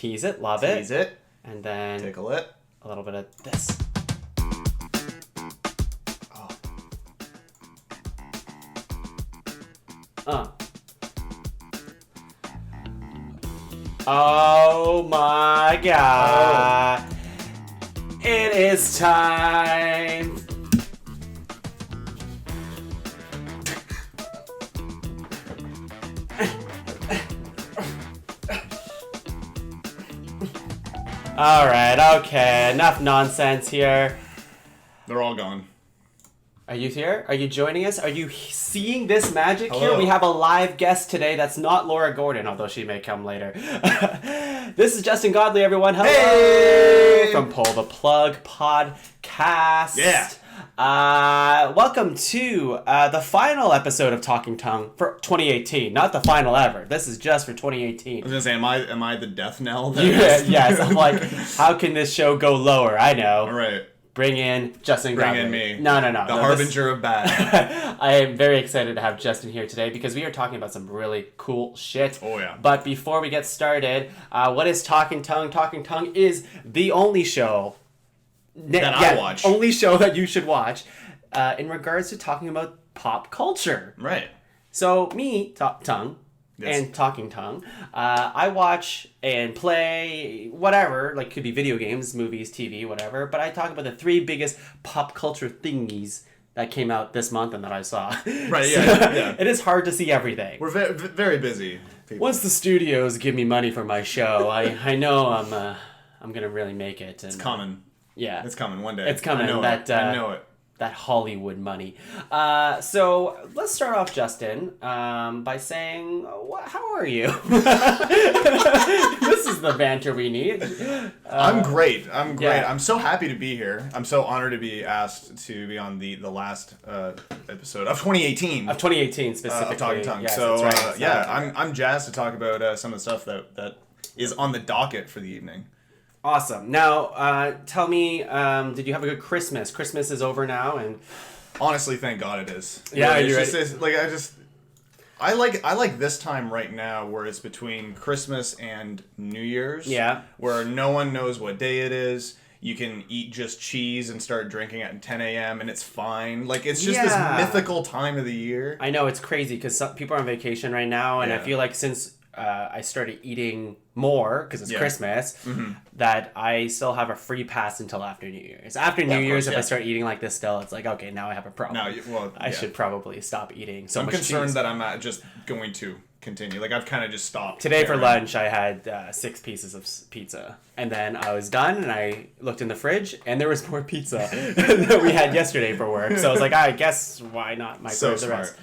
Tease it. Love it. Tease it. And then... Tickle it. A little bit of this. Oh my god. Oh. It is time. Alright, okay. Enough nonsense here. They're all gone. Are you here? Are you joining us? Are you seeing this magic Hello. here? We have a live guest today that's not Laura Gordon, although she may come later. This is Justin Godelie, everyone. Hello! Hey! From Pull the Plug Podcast. Yeah. Welcome to the final episode of Talkin Tuong for 2018. Not the final ever. This is just for 2018. I was gonna say, am I the death knell? Yes. I'm like, how can this show go lower? I know. All right. Bring in Justin Godelie. Bring in me. No. The harbinger of bad. I am very excited to have Justin here today because we are talking about some really cool shit. Oh, yeah. But before we get started, what is Talkin Tuong? Talkin Tuong is the only show that I watch. Only show that you should watch in regards to talking about pop culture. Right. So me, Tongue, Yes. and Talkin Tuong, I watch and play whatever, like could be video games, movies, TV, whatever, but I talk about the 3 biggest pop culture thingies that came out this month and that I saw. Right, yeah. It is hard to see everything. We're very busy people. Once the studios give me money for my show, I know I'm gonna really make it. And, It's coming. Yeah. It's coming one day. It's coming. I know it. I know it. That Hollywood money. So let's start off, Justin, by saying, how are you? This is the banter we need. I'm great. Yeah. I'm so happy to be here. I'm so honored to be asked to be on the last episode of 2018. Of 2018 specifically. Of Talkin Tuong. Yes, so that's right. I'm jazzed to talk about some of the stuff that is on the docket for the evening. Awesome. Now, tell me, did you have a good Christmas? Christmas is over now, and Honestly, thank God it is. Yeah, it's you're just, I like this time right now where it's between Christmas and New Year's. Yeah. Where no one knows what day it is. You can eat just cheese and start drinking at 10 a.m. and it's fine. Like, it's just this mythical time of the year. I know it's crazy because some people are on vacation right now, and I Yeah. feel like since I started eating more because it's Yeah. Christmas, that I still have a free pass until after New Year's. After New of Year's, course, if I yeah. start eating like this still, it's like, okay, now I have a problem. I should probably stop eating so I'm much concerned cheese. that I'm just going to continue. Like, I've kind of just stopped. Today for lunch, I had 6 pieces of pizza. And then I was done, and I looked in the fridge, and there was more pizza that we had yesterday for work. So I was like, I guess why not microwave the rest?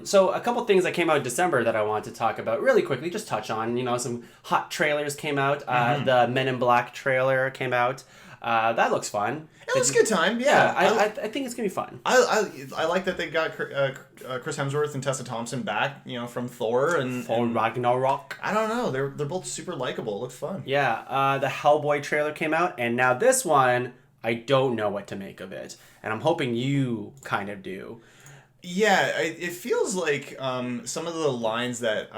So a couple things that came out in December that I want to talk about really quickly, just touch on. Some hot trailers came out. The Men in Black trailer came out. That looks fun. It looks a good time. Yeah, I think it's gonna be fun. I like that they got Chris Hemsworth and Tessa Thompson back. From Thor and Ragnarok. I don't know. They're both super likable. It looks fun. Yeah. The Hellboy trailer came out, and now this one, I don't know what to make of it, and I'm hoping you kind of do. Yeah, it feels like some of the lines that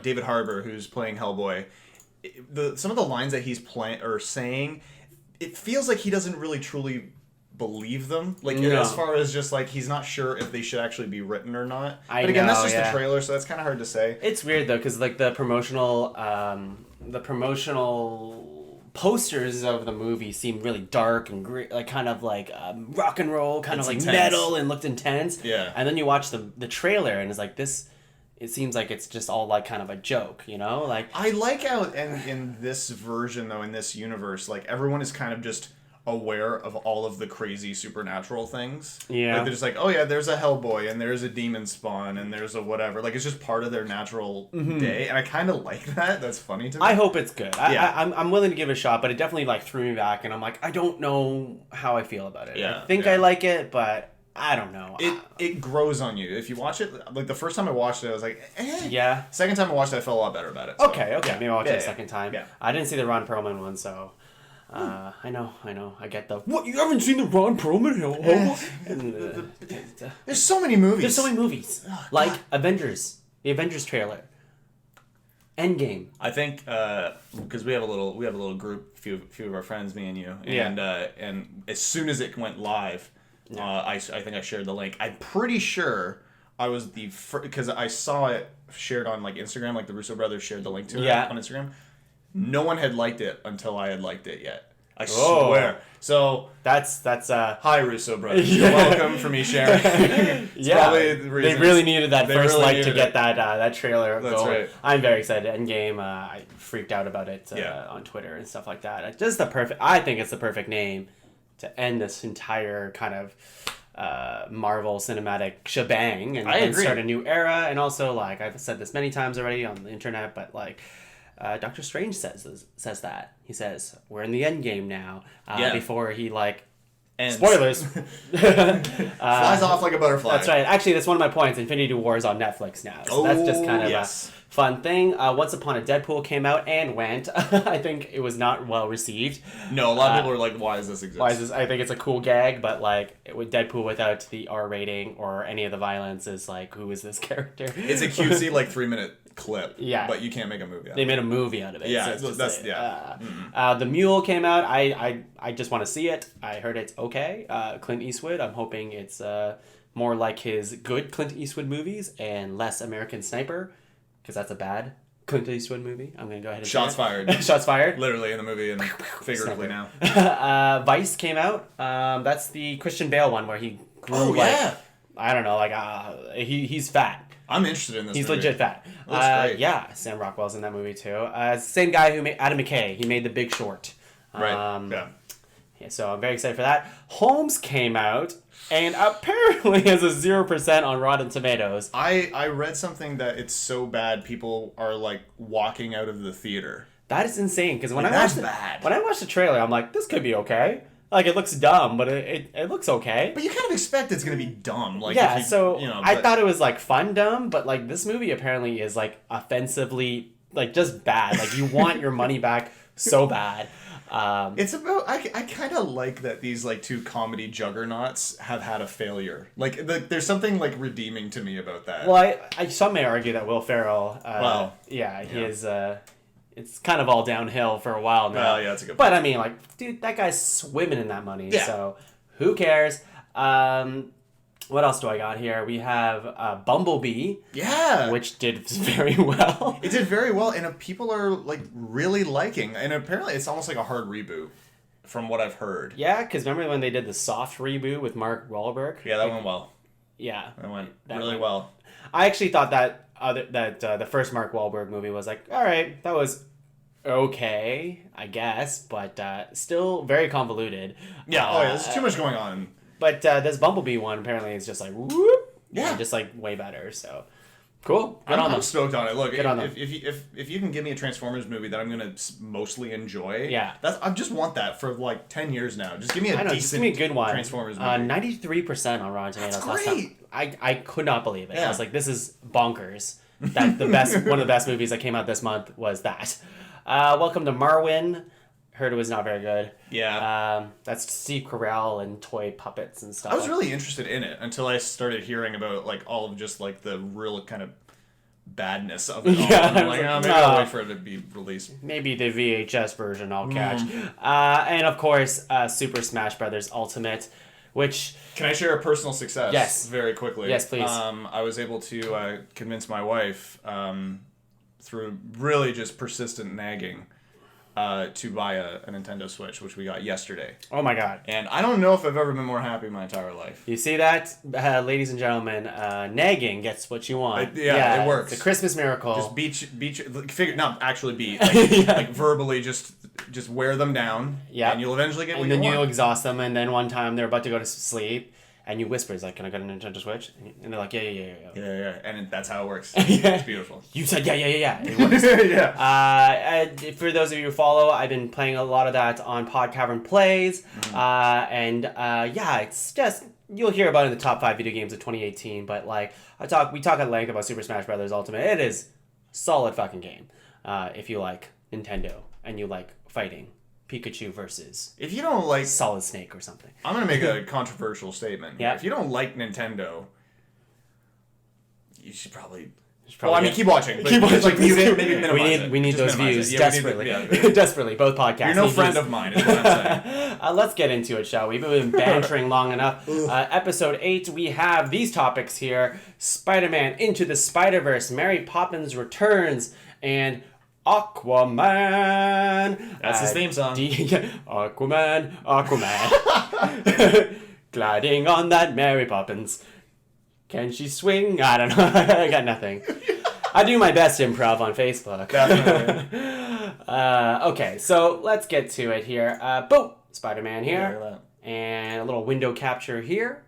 David Harbour, who's playing Hellboy, some of the lines that he's playing or saying, it feels like he doesn't really truly believe them. Like, as far as just like he's not sure if they should actually be written or not. But again, that's just the trailer, so that's kind of hard to say. It's weird though, because like the promotional posters of the movie seemed really dark and great, like kind of like rock and roll, kind of like intense. Metal, and looked intense. Yeah. And then you watch the trailer and it's like this. It seems like it's just all like kind of a joke, Like I like how in this version though, in this universe, like everyone is kind of just aware of all of the crazy supernatural things. Yeah. Like they're just like, oh yeah, there's a Hellboy and there's a demon spawn and there's a whatever. Like it's just part of their natural day, and I kind of like that. That's funny to me. I hope it's good. I'm willing to give it a shot, but it definitely like threw me back, and I'm like, I don't know how I feel about it. Yeah, I think I like it, but I don't know. It grows on you if you watch it. Like the first time I watched it, I was like, eh. Yeah. Second time I watched it, I felt a lot better about it. So. Okay. Maybe I'll watch it a second time. Yeah. I didn't see the Ron Perlman one, so. I know. I get the what? You haven't seen the Ron Perlman? There's so many movies. There's so many movies, like Avengers, the Avengers trailer. Endgame. I think because we have a little group, few of our friends, me and you, and and as soon as it went live, I think I shared the link. I'm pretty sure I was the first, because I saw it shared on like Instagram, like the Russo brothers shared the link to it on Instagram. No one had liked it until I had liked it yet. I swear. So that's hi Russo brothers. You're welcome for me sharing. Probably the reason they really needed that first like to get that trailer going. Right. I'm very excited. Endgame. I freaked out about it on Twitter and stuff like that. I think it's the perfect name to end this entire kind of Marvel cinematic shebang and start a new era. And also, like I've said this many times already on the internet, but like. Doctor Strange says that. He says, we're in the end game now. Before he, spoilers. Flies off like a butterfly. That's right. Actually, that's one of my points. Infinity War is on Netflix now. So that's just kind of a fun thing. Once Upon a Deadpool came out and went. I think it was not well received. No, a lot of people are like, why does this exist? Why is this? I think it's a cool gag, but with Deadpool without the R rating or any of the violence is like, who is this character? It's a cutesy 3-minute clip. Yeah. But you can't make a movie out of it. They made a movie out of it. Yeah, so that's The Mule came out. I just want to see it. I heard it's okay. Clint Eastwood. I'm hoping it's more like his good Clint Eastwood movies and less American Sniper, because that's a bad Clint Eastwood movie. I'm gonna go ahead and Shots fired. Shots fired. Literally in the movie and figuratively now. Vice came out. That's the Christian Bale one where he grew I don't know, he's fat. I'm interested in this. He's movie. legit fat. Great. Yeah, Sam Rockwell's in that movie too. Same guy who made Adam McKay. He made The Big Short. Right. So I'm very excited for that. Holmes came out and apparently has a 0% on Rotten Tomatoes. I read something that it's so bad people are walking out of the theater. That is insane because when I watched the trailer, I'm like, this could be okay. It looks dumb, but it looks okay. But you kind of expect it's going to be dumb. I thought it was fun dumb, but this movie apparently is offensively just bad. You want your money back so bad. It's about I kind of like that these two comedy juggernauts have had a failure. There's something redeeming to me about that. Well, some may argue that Will Ferrell. He is. It's kind of all downhill for a while now. Well, yeah, that's a good point. But I mean, dude, that guy's swimming in that money. Yeah. So who cares? What else do I got here? We have Bumblebee. Yeah. Which did very well. It did very well, and people are really liking. And apparently, it's almost like a hard reboot, from what I've heard. Yeah, because remember when they did the soft reboot with Mark Wahlberg? Yeah, that went well. Yeah, that went really well. I actually thought that the first Mark Wahlberg movie was all right, that was okay, I guess, but still very convoluted. Yeah, there's too much going on. But this Bumblebee one apparently is just whoop, just way better. So cool. I'm stoked on it. Look, if you can give me a Transformers movie that I'm gonna mostly enjoy, I just want that for 10 years now. Just give me just give me a good one. Transformers movie. 93% on Rotten Tomatoes. That's great. I could not believe it. I was like, this is bonkers. That the best one of the best movies that came out this month was that. Welcome to Marwen. Heard it was not very good. Yeah. That's Steve Carell and toy puppets and stuff. I was really interested in it until I started hearing about all of just the real kind of badness of it all. Yeah, and I'm maybe I'll wait for it to be released. Maybe the VHS version I'll catch. And of course, Super Smash Brothers Ultimate, which... Can I share a personal success? Yes. Very quickly. Yes, please. I was able to convince my wife through really just persistent nagging to buy a Nintendo Switch, which we got yesterday. Oh my god. And I don't know if I've ever been more happy in my entire life. You see that? Ladies and gentlemen, nagging gets what you want. It works. It's a Christmas miracle. Just not actually beat, verbally just wear them down. Yeah. And you'll eventually get what you want. And then you'll exhaust them, and then one time they're about to go to sleep, and you whisper, can I get a Nintendo Switch? And they're like, yeah. Yeah. And that's how it works. It's beautiful. You said, yeah. It works. Yeah. For those of you who follow, I've been playing a lot of that on Pod Cavern Plays. It's just, you'll hear about it in the top 5 video games of 2018. But we talk at length about Super Smash Brothers Ultimate. It is a solid fucking game. If you like Nintendo and you like fighting. Pikachu versus if you don't like Solid Snake or something. I'm gonna make a controversial statement. Yeah. If you don't like Nintendo, you should probably Well, I mean, keep watching. Keep watching. Like, mute it, maybe minimize it. We need those views desperately. Desperately, both podcasts. You're no friend of mine, is what I'm saying. Let's get into it, shall we? We've been bantering long enough. Episode 8, we have these topics here. Spider-Man Into the Spiderverse, Mary Poppins Returns, and Aquaman. That's his theme song. Aquaman. Gliding on that Mary Poppins. Can she swing? I don't know. I got nothing. I do my best improv on Facebook. Definitely. Okay, so let's get to it here. Boom! Spider-Man here. And a little window capture here.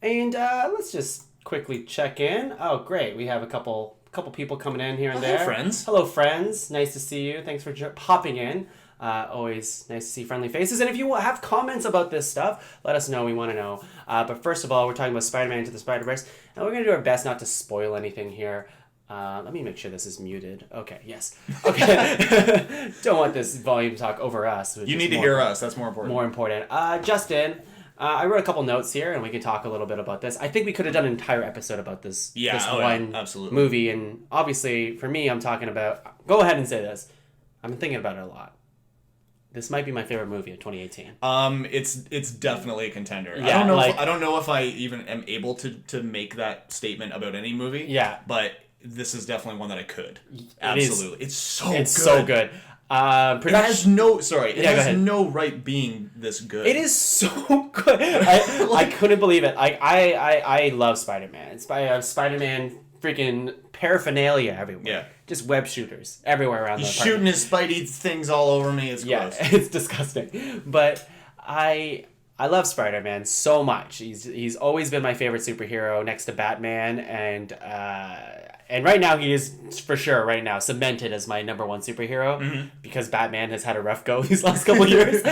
And let's just quickly check in. Oh, great. We have a couple people coming in here and there. Hello, friends. Hello, friends. Nice to see you. Thanks for popping in. Always nice to see friendly faces. And if you have comments about this stuff, let us know. We want to know. But first of all, we're talking about Spider-Man Into the Spider-Verse. And we're going to do our best not to spoil anything here. Let me make sure this is muted. Okay, yes. Okay. Don't want this volume talk over us. You need to hear us. That's more important. More important. Justin, I wrote a couple notes here, and we can talk a little bit about this. I think we could have done an entire episode about this one movie. And obviously, for me, I'm talking about... Go ahead and say this. I've been thinking about it a lot. This might be my favorite movie of 2018. It's definitely a contender. Yeah, I don't know if I even am able to make that statement about any movie. Yeah. But this is definitely one that I could. Absolutely. It's so good. It's so good. It has no right being this good. It is so good. I couldn't believe it. I love Spider-Man. Spider-Man freaking paraphernalia everywhere. Yeah. Just web shooters everywhere around the apartment. Shooting his Spidey things all over me. It's gross. Yeah, it's disgusting. But I love Spider-Man so much. He's always been my favorite superhero next to Batman, and right now he is for sure right now cemented as my number one superhero because Batman has had a rough go these last couple of years.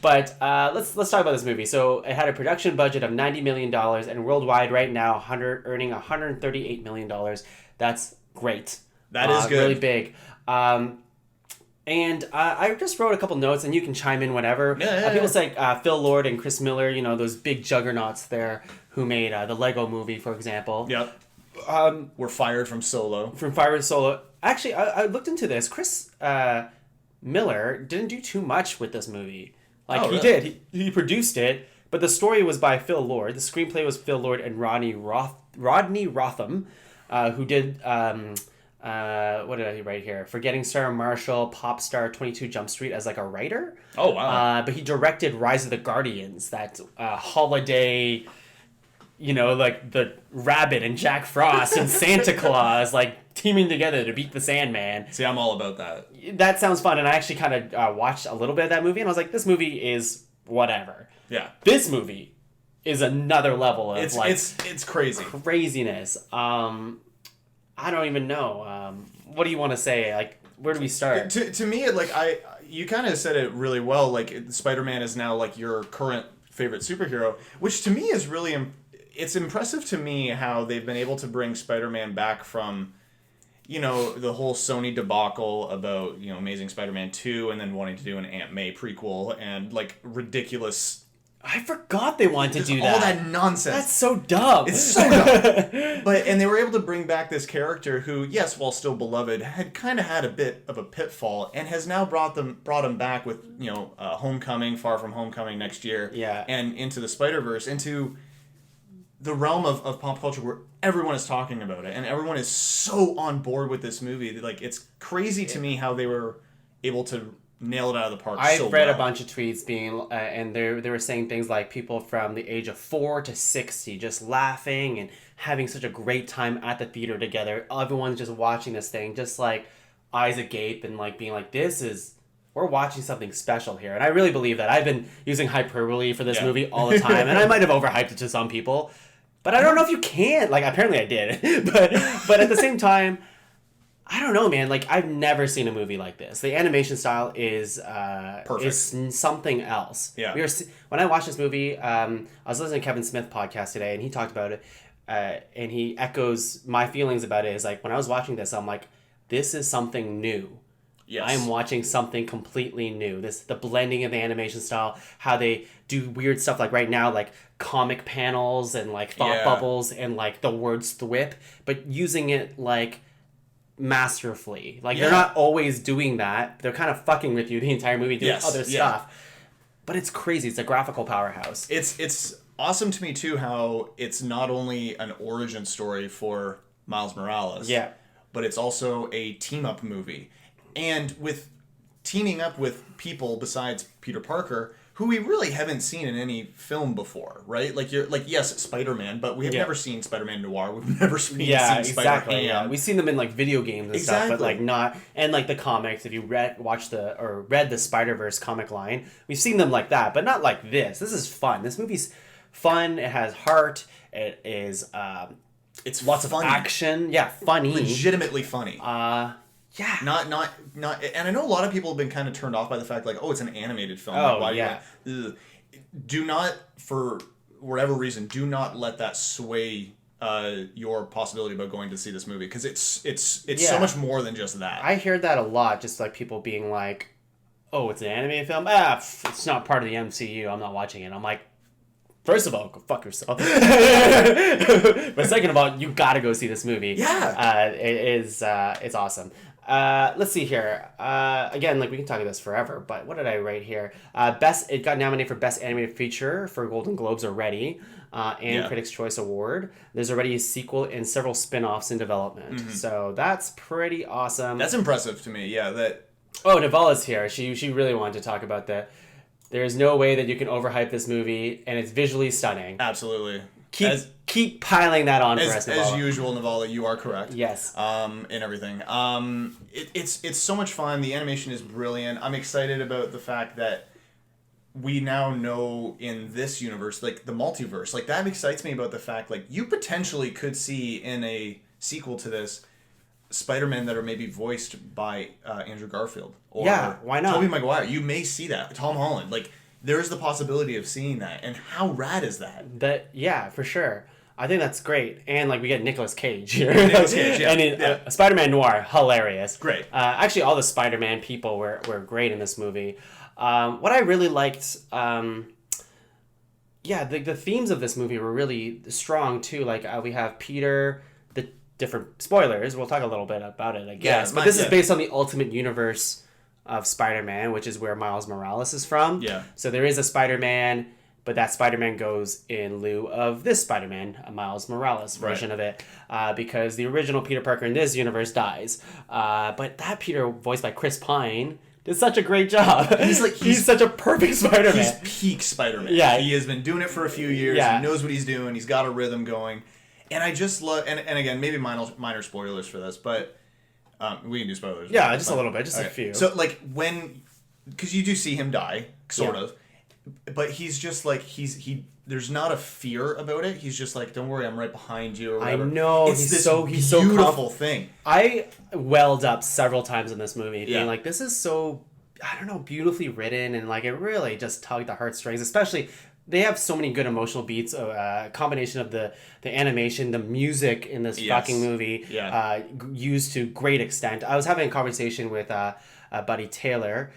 But let's talk about this movie. So it had a production budget of $90 million and worldwide right now earning $138 million. That's great. That is good. Really big. And I just wrote a couple notes, and you can chime in whenever. People say Phil Lord and Chris Miller, those big juggernauts there who made the Lego movie, for example. Yep. Were fired from Solo. Actually, I looked into this. Chris Miller didn't do too much with this movie. He did. He produced it, but the story was by Phil Lord. The screenplay was Phil Lord and Rodney Rotham, who did... what did I write here? Forgetting Sarah Marshall, pop star 22 Jump Street as a writer. Oh, wow. But he directed Rise of the Guardians, that holiday, the Rabbit and Jack Frost and Santa Claus, teaming together to beat the Sandman. See, I'm all about that. That sounds fun. And I actually kind of watched a little bit of that movie, and I was like, this movie is whatever. Yeah. This movie is another level of, it's crazy. Craziness. I don't even know. What do you want to say? Where do we start? To me, you kind of said it really well. Spider-Man is now your current favorite superhero, which to me is really it's impressive to me how they've been able to bring Spider-Man back from, the whole Sony debacle about Amazing Spider-Man 2 and then wanting to do an Aunt May prequel and ridiculous. I forgot they wanted to do that. All that nonsense. That's so dumb. It's so dumb. And they were able to bring back this character who, yes, while still beloved, had kind of had a bit of a pitfall and has now brought him back with, Homecoming, Far From Homecoming next year. Yeah. And into the Spider-Verse, into the realm of pop culture where everyone is talking about it and everyone is so on board with this movie. It's crazy to me how they were able to nail it out of the park. I've read a bunch of tweets and they were saying things like people from the age of 4 to 60 just laughing and having such a great time at the theater together. Everyone's just watching this thing, just eyes agape and being we're watching something special here. And I really believe that. I've been using hyperbole for this movie all the time, and I might have overhyped it to some people, but I don't know if you can. Apparently I did, but at the same time, I don't know, man. I've never seen a movie like this. The animation style is perfect. Is something else. Yeah. When I watched this movie, I was listening to Kevin Smith podcast today, and he talked about it, and he echoes my feelings about it. Is when I was watching this, I'm like, this is something new. Yes. I am watching something completely new. The blending of the animation style, how they do weird stuff like right now, like comic panels and like thought bubbles and like the words thwip, but using it like masterfully. Like they're not always doing that. They're kind of fucking with you the entire movie doing other stuff. But it's crazy. It's a graphical powerhouse. It's awesome to me too how it's not only an origin story for Miles Morales. Yeah. But it's also a team up movie. And with teaming up with people besides Peter Parker, who we really haven't seen in any film before, right? Like yes, Spider-Man, but we have never seen Spider-Man Noir. We've never seen Spider-Ham. Yeah. We've seen them in like video games and stuff, but like not and like the comics. If you read the Spiderverse comic line, we've seen them like that, but not like this. This is fun. This movie's fun. It has heart. It is. It's lots funny. Of action. Yeah, funny. Legitimately funny. Yeah. Not, and I know a lot of people have been kind of turned off by the fact, like, oh, it's an animated film. Oh, like, yeah. Do not, for whatever reason, do not let that sway your possibility about going to see this movie, because it's so much more than just that. I hear that a lot, just like people being like, oh, it's an animated film? It's not part of the MCU. I'm not watching it. I'm like, first of all, go fuck yourself. But second of all, you gotta go see this movie. Yeah. It's awesome. Let's see here. Again, like we can talk about this forever, but what did I write here? It got nominated for Best Animated Feature for Golden Globes already, and Critics' Choice Award. There's already a sequel and several spin-offs in development. Mm-hmm. So that's pretty awesome. That's impressive to me, yeah. Oh, Navala's here. She really wanted to talk about that. There's no way that you can overhype this movie, and it's visually stunning. Absolutely. Keep piling that on for us, Navala. As usual, Navala, you are correct. Yes. And everything. It's so much fun. The animation is brilliant. I'm excited about the fact that we now know in this universe, like the multiverse, like that excites me about the fact, like you potentially could see in a sequel to this Spider-Man that are maybe voiced by Andrew Garfield. Or why not? Tobey Maguire. You may see that. Tom Holland. Like, there's the possibility of seeing that. And how rad is that? Yeah, for sure. I think that's great. And, like, we get Nicolas Cage here. Nicolas Cage, yeah. And in Spider-Man Noir, hilarious. Great. Actually, all the Spider-Man people were great in this movie. What I really liked... the themes of this movie were really strong, too. Like, we have Peter... different spoilers. We'll talk a little bit about it, I guess. But this is based on the Ultimate Universe of Spider-Man, which is where Miles Morales is from. Yeah. So there is a Spider-Man, but that Spider-Man goes in lieu of this Spider-Man, a Miles Morales version of it, because the original Peter Parker in this universe dies. But that Peter, voiced by Chris Pine, did such a great job. He's such a perfect Spider-Man. He's peak Spider-Man. Yeah. He has been doing it for a few years. Yeah. He knows what he's doing. He's got a rhythm going. And I just love, and again, maybe minor spoilers for this, but we can do spoilers. Yeah, just a little bit, just a few. So, like, because you do see him die, sort of, but he's just like, there's not a fear about it. He's just like, don't worry, I'm right behind you, or whatever. I know, it's he's so beautiful thing. I welled up several times in this movie, being like, this is so, I don't know, beautifully written, and like, it really just tugged the heartstrings, especially... They have so many good emotional beats. A combination of the animation, the music in this fucking movie, used to great extent. I was having a conversation with Buddy Taylor,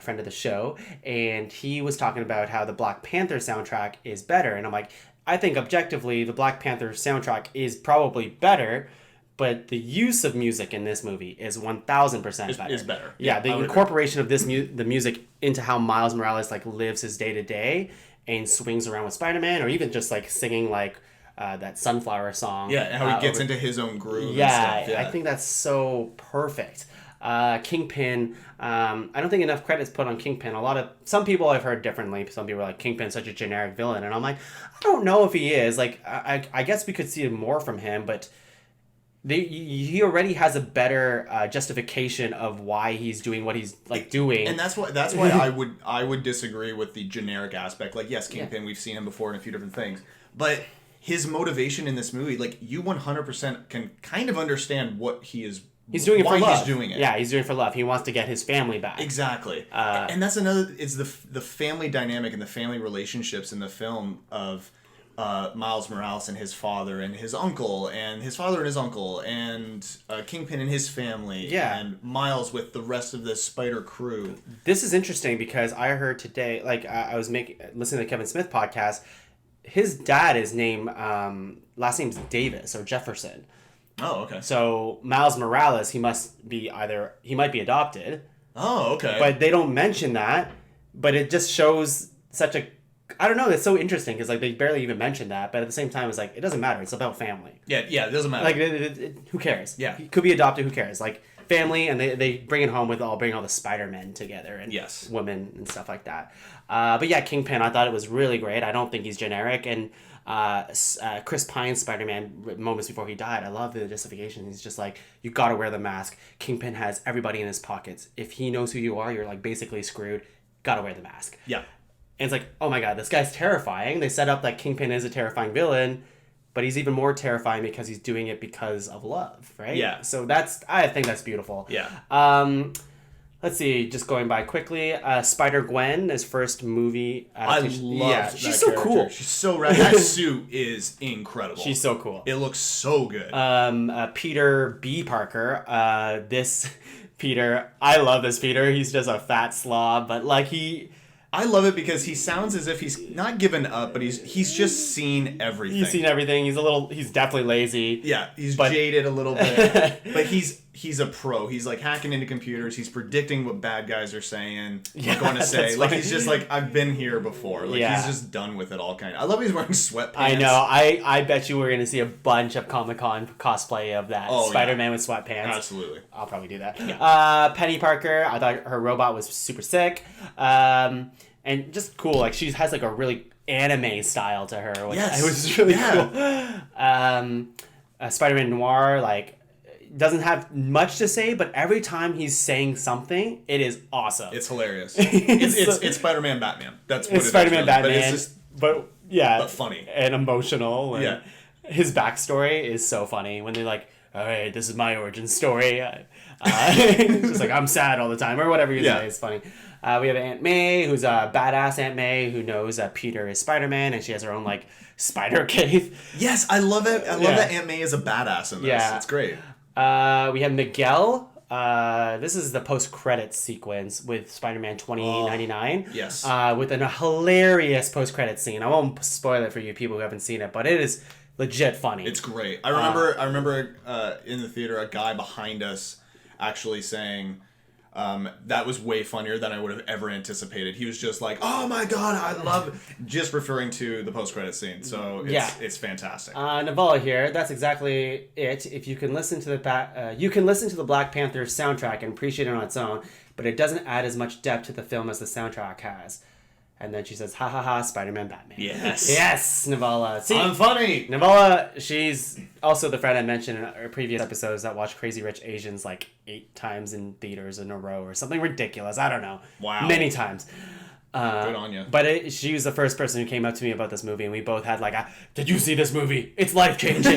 friend of the show, and he was talking about how the Black Panther soundtrack is better. And I'm like, I think objectively, the Black Panther soundtrack is probably better, but the use of music in this movie is 1,000% better. Is better. Yeah, the incorporation of the music into how Miles Morales like lives his day to day. And swings around with Spider-Man, or even just like singing like that Sunflower song. Yeah, and how he gets into his own groove. Yeah, and stuff. Yeah, I think that's so perfect. Kingpin, I don't think enough credit's put on Kingpin. Some people I've heard differently. Some people are like, Kingpin's such a generic villain, and I'm like, I don't know if he is. Like, I guess we could see more from him, but he already has a better justification of why he's doing what he's like doing, and that's why I would disagree with the generic aspect. Like, yes, Kingpin, we've seen him before in a few different things, but his motivation in this movie, like, you 100% can kind of understand what he is. He's doing it for love. Why he's doing it? Yeah, he's doing it for love. He wants to get his family back. Exactly, and that's another. It's the family dynamic and the family relationships in the film of. Miles Morales and his father and his uncle and his father and his uncle and Kingpin and his family and Miles with the rest of the Spider crew. This is interesting because I heard today, like I was listening to the Kevin Smith podcast. His dad is named last name's Davis or Jefferson. Oh, okay. So Miles Morales, he might be adopted. Oh, okay. But they don't mention that. But it just shows such a, I don't know, it's so interesting because like they barely even mention that. But at the same time, it's like, it doesn't matter. It's about family. Yeah, it doesn't matter. Like, who cares? Yeah. He could be adopted, who cares? Like, family, and they bring it home with bring all the Spider-Men together and women and stuff like that. But yeah, Kingpin, I thought it was really great. I don't think he's generic. And Chris Pine's Spider-Man moments before he died, I love the justification. He's just like, you gotta wear the mask. Kingpin has everybody in his pockets. If he knows who you are, you're like basically screwed. Gotta wear the mask. Yeah. And it's like, oh my god, this guy's terrifying. They set up that Kingpin is a terrifying villain, but he's even more terrifying because he's doing it because of love, right? Yeah. So I think that's beautiful. Yeah. Let's see, just going by quickly. Spider-Gwen, his first movie adaptation. I love that she's so character. cool. She's so rad. That suit is incredible. She's so cool. It looks so good. Peter B. Parker. This Peter, I love this Peter. He's just a fat slob, but like I love it because he sounds as if he's not given up, but he's just seen everything. He's seen everything. He's definitely lazy. Yeah, he's jaded a little bit, but he's a pro. He's like hacking into computers. He's predicting what bad guys are saying. Yeah, going to say like funny. He's just like, I've been here before. Like he's just done with it all. I love he's wearing sweatpants. I know. I bet you we're gonna see a bunch of Comic-Con cosplay of that Spider-Man with sweatpants. Absolutely, I'll probably do that. Yeah. Penny Parker, I thought her robot was super sick. And just cool. Like she has like a really anime style to her, which it was really cool. Spider-Man Noir, like, doesn't have much to say, but every time he's saying something, it is awesome. It's hilarious. it's Spider-Man Batman. That's what it's Spider-Man Batman. But it's just, but funny and emotional. And his backstory is so funny when they're like, all right, this is my origin story. It's just like, I'm sad all the time, or whatever you say. It's funny. We have Aunt May, who's a badass Aunt May, who knows Peter is Spider-Man, and she has her own, like, spider cave. Yes, I love it. I love that Aunt May is a badass in this. Yeah. It's great. We have Miguel. This is the post-credits sequence with Spider-Man 2099. Yes. With a hilarious post-credits scene. I won't spoil it for you people who haven't seen it, but it is legit funny. It's great. I remember in the theater a guy behind us actually saying, that was way funnier than I would have ever anticipated. He was just like, "Oh my god, I love it," just referring to the post-credit scene. So it's fantastic. Navala here. That's exactly it. If you can listen to the Black Panther soundtrack and appreciate it on its own, but it doesn't add as much depth to the film as the soundtrack has. And then she says, ha ha ha, Spider-Man, Batman. Yes, Navala. See, I'm funny. Navala, she's also the friend I mentioned in our previous episodes that watched Crazy Rich Asians like 8 times in theaters in a row or something ridiculous. I don't know. Wow. Many times. Good on you. But she was the first person who came up to me about this movie, and we both had like, did you see this movie? It's life-changing.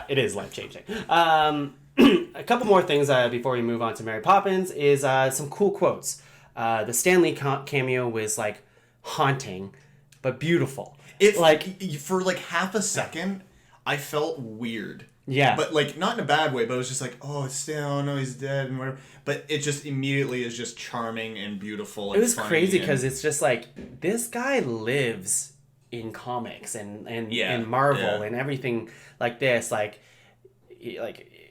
It is life-changing. A couple more things before we move on to Mary Poppins is some cool quotes. The Stan Lee cameo was like haunting, but beautiful. For like half a second, I felt weird. Yeah. But like not in a bad way, but it was just like, oh, it's Stan, oh no, he's dead and whatever. But it just immediately is just charming and beautiful. And it was crazy because it's just like this guy lives in comics and Marvel and everything like this.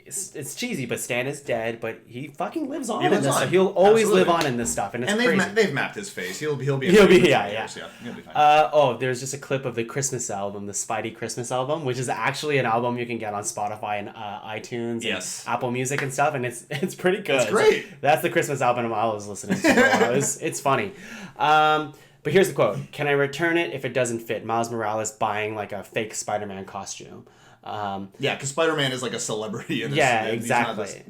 It's cheesy, but Stan is dead, but he fucking lives on in this stuff. He'll always live on in this stuff, and it's crazy. They've mapped his face. He'll be He'll be fine. There's just a clip of the Christmas album, the Spidey Christmas album, which is actually an album you can get on Spotify and iTunes and Apple Music and stuff, and it's pretty good. It's great. That's the Christmas album I was listening to. It's funny. But here's the quote: "Can I return it if it doesn't fit?" Miles Morales buying like a fake Spider-Man costume. Because Spider-Man is like a celebrity in this. Yeah, exactly.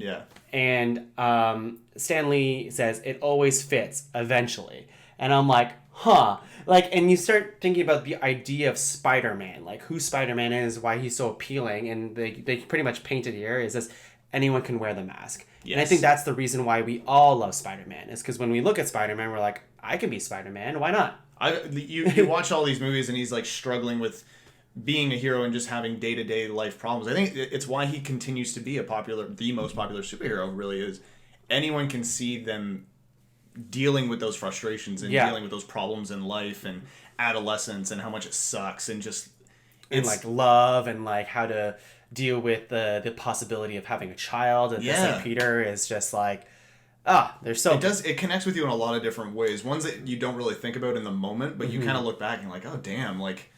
And Stan Lee says, "It always fits, eventually." And I'm like, huh. Like, and you start thinking about the idea of Spider-Man, like who Spider-Man is, why he's so appealing, and they pretty much painted here is this, anyone can wear the mask. Yes. And I think that's the reason why we all love Spider-Man, is because when we look at Spider-Man, we're like, I can be Spider-Man, why not? You watch all these movies and he's like struggling with being a hero and just having day-to-day life problems. I think it's why he continues to be the most popular superhero, really is. Anyone can see them dealing with those frustrations and dealing with those problems in life and adolescence and how much it sucks and just... And like love and like how to deal with the possibility of having a child. And St. Peter is just like... there's so... It connects with you in a lot of different ways. Ones that you don't really think about in the moment, but you kind of look back and like, oh, damn, like,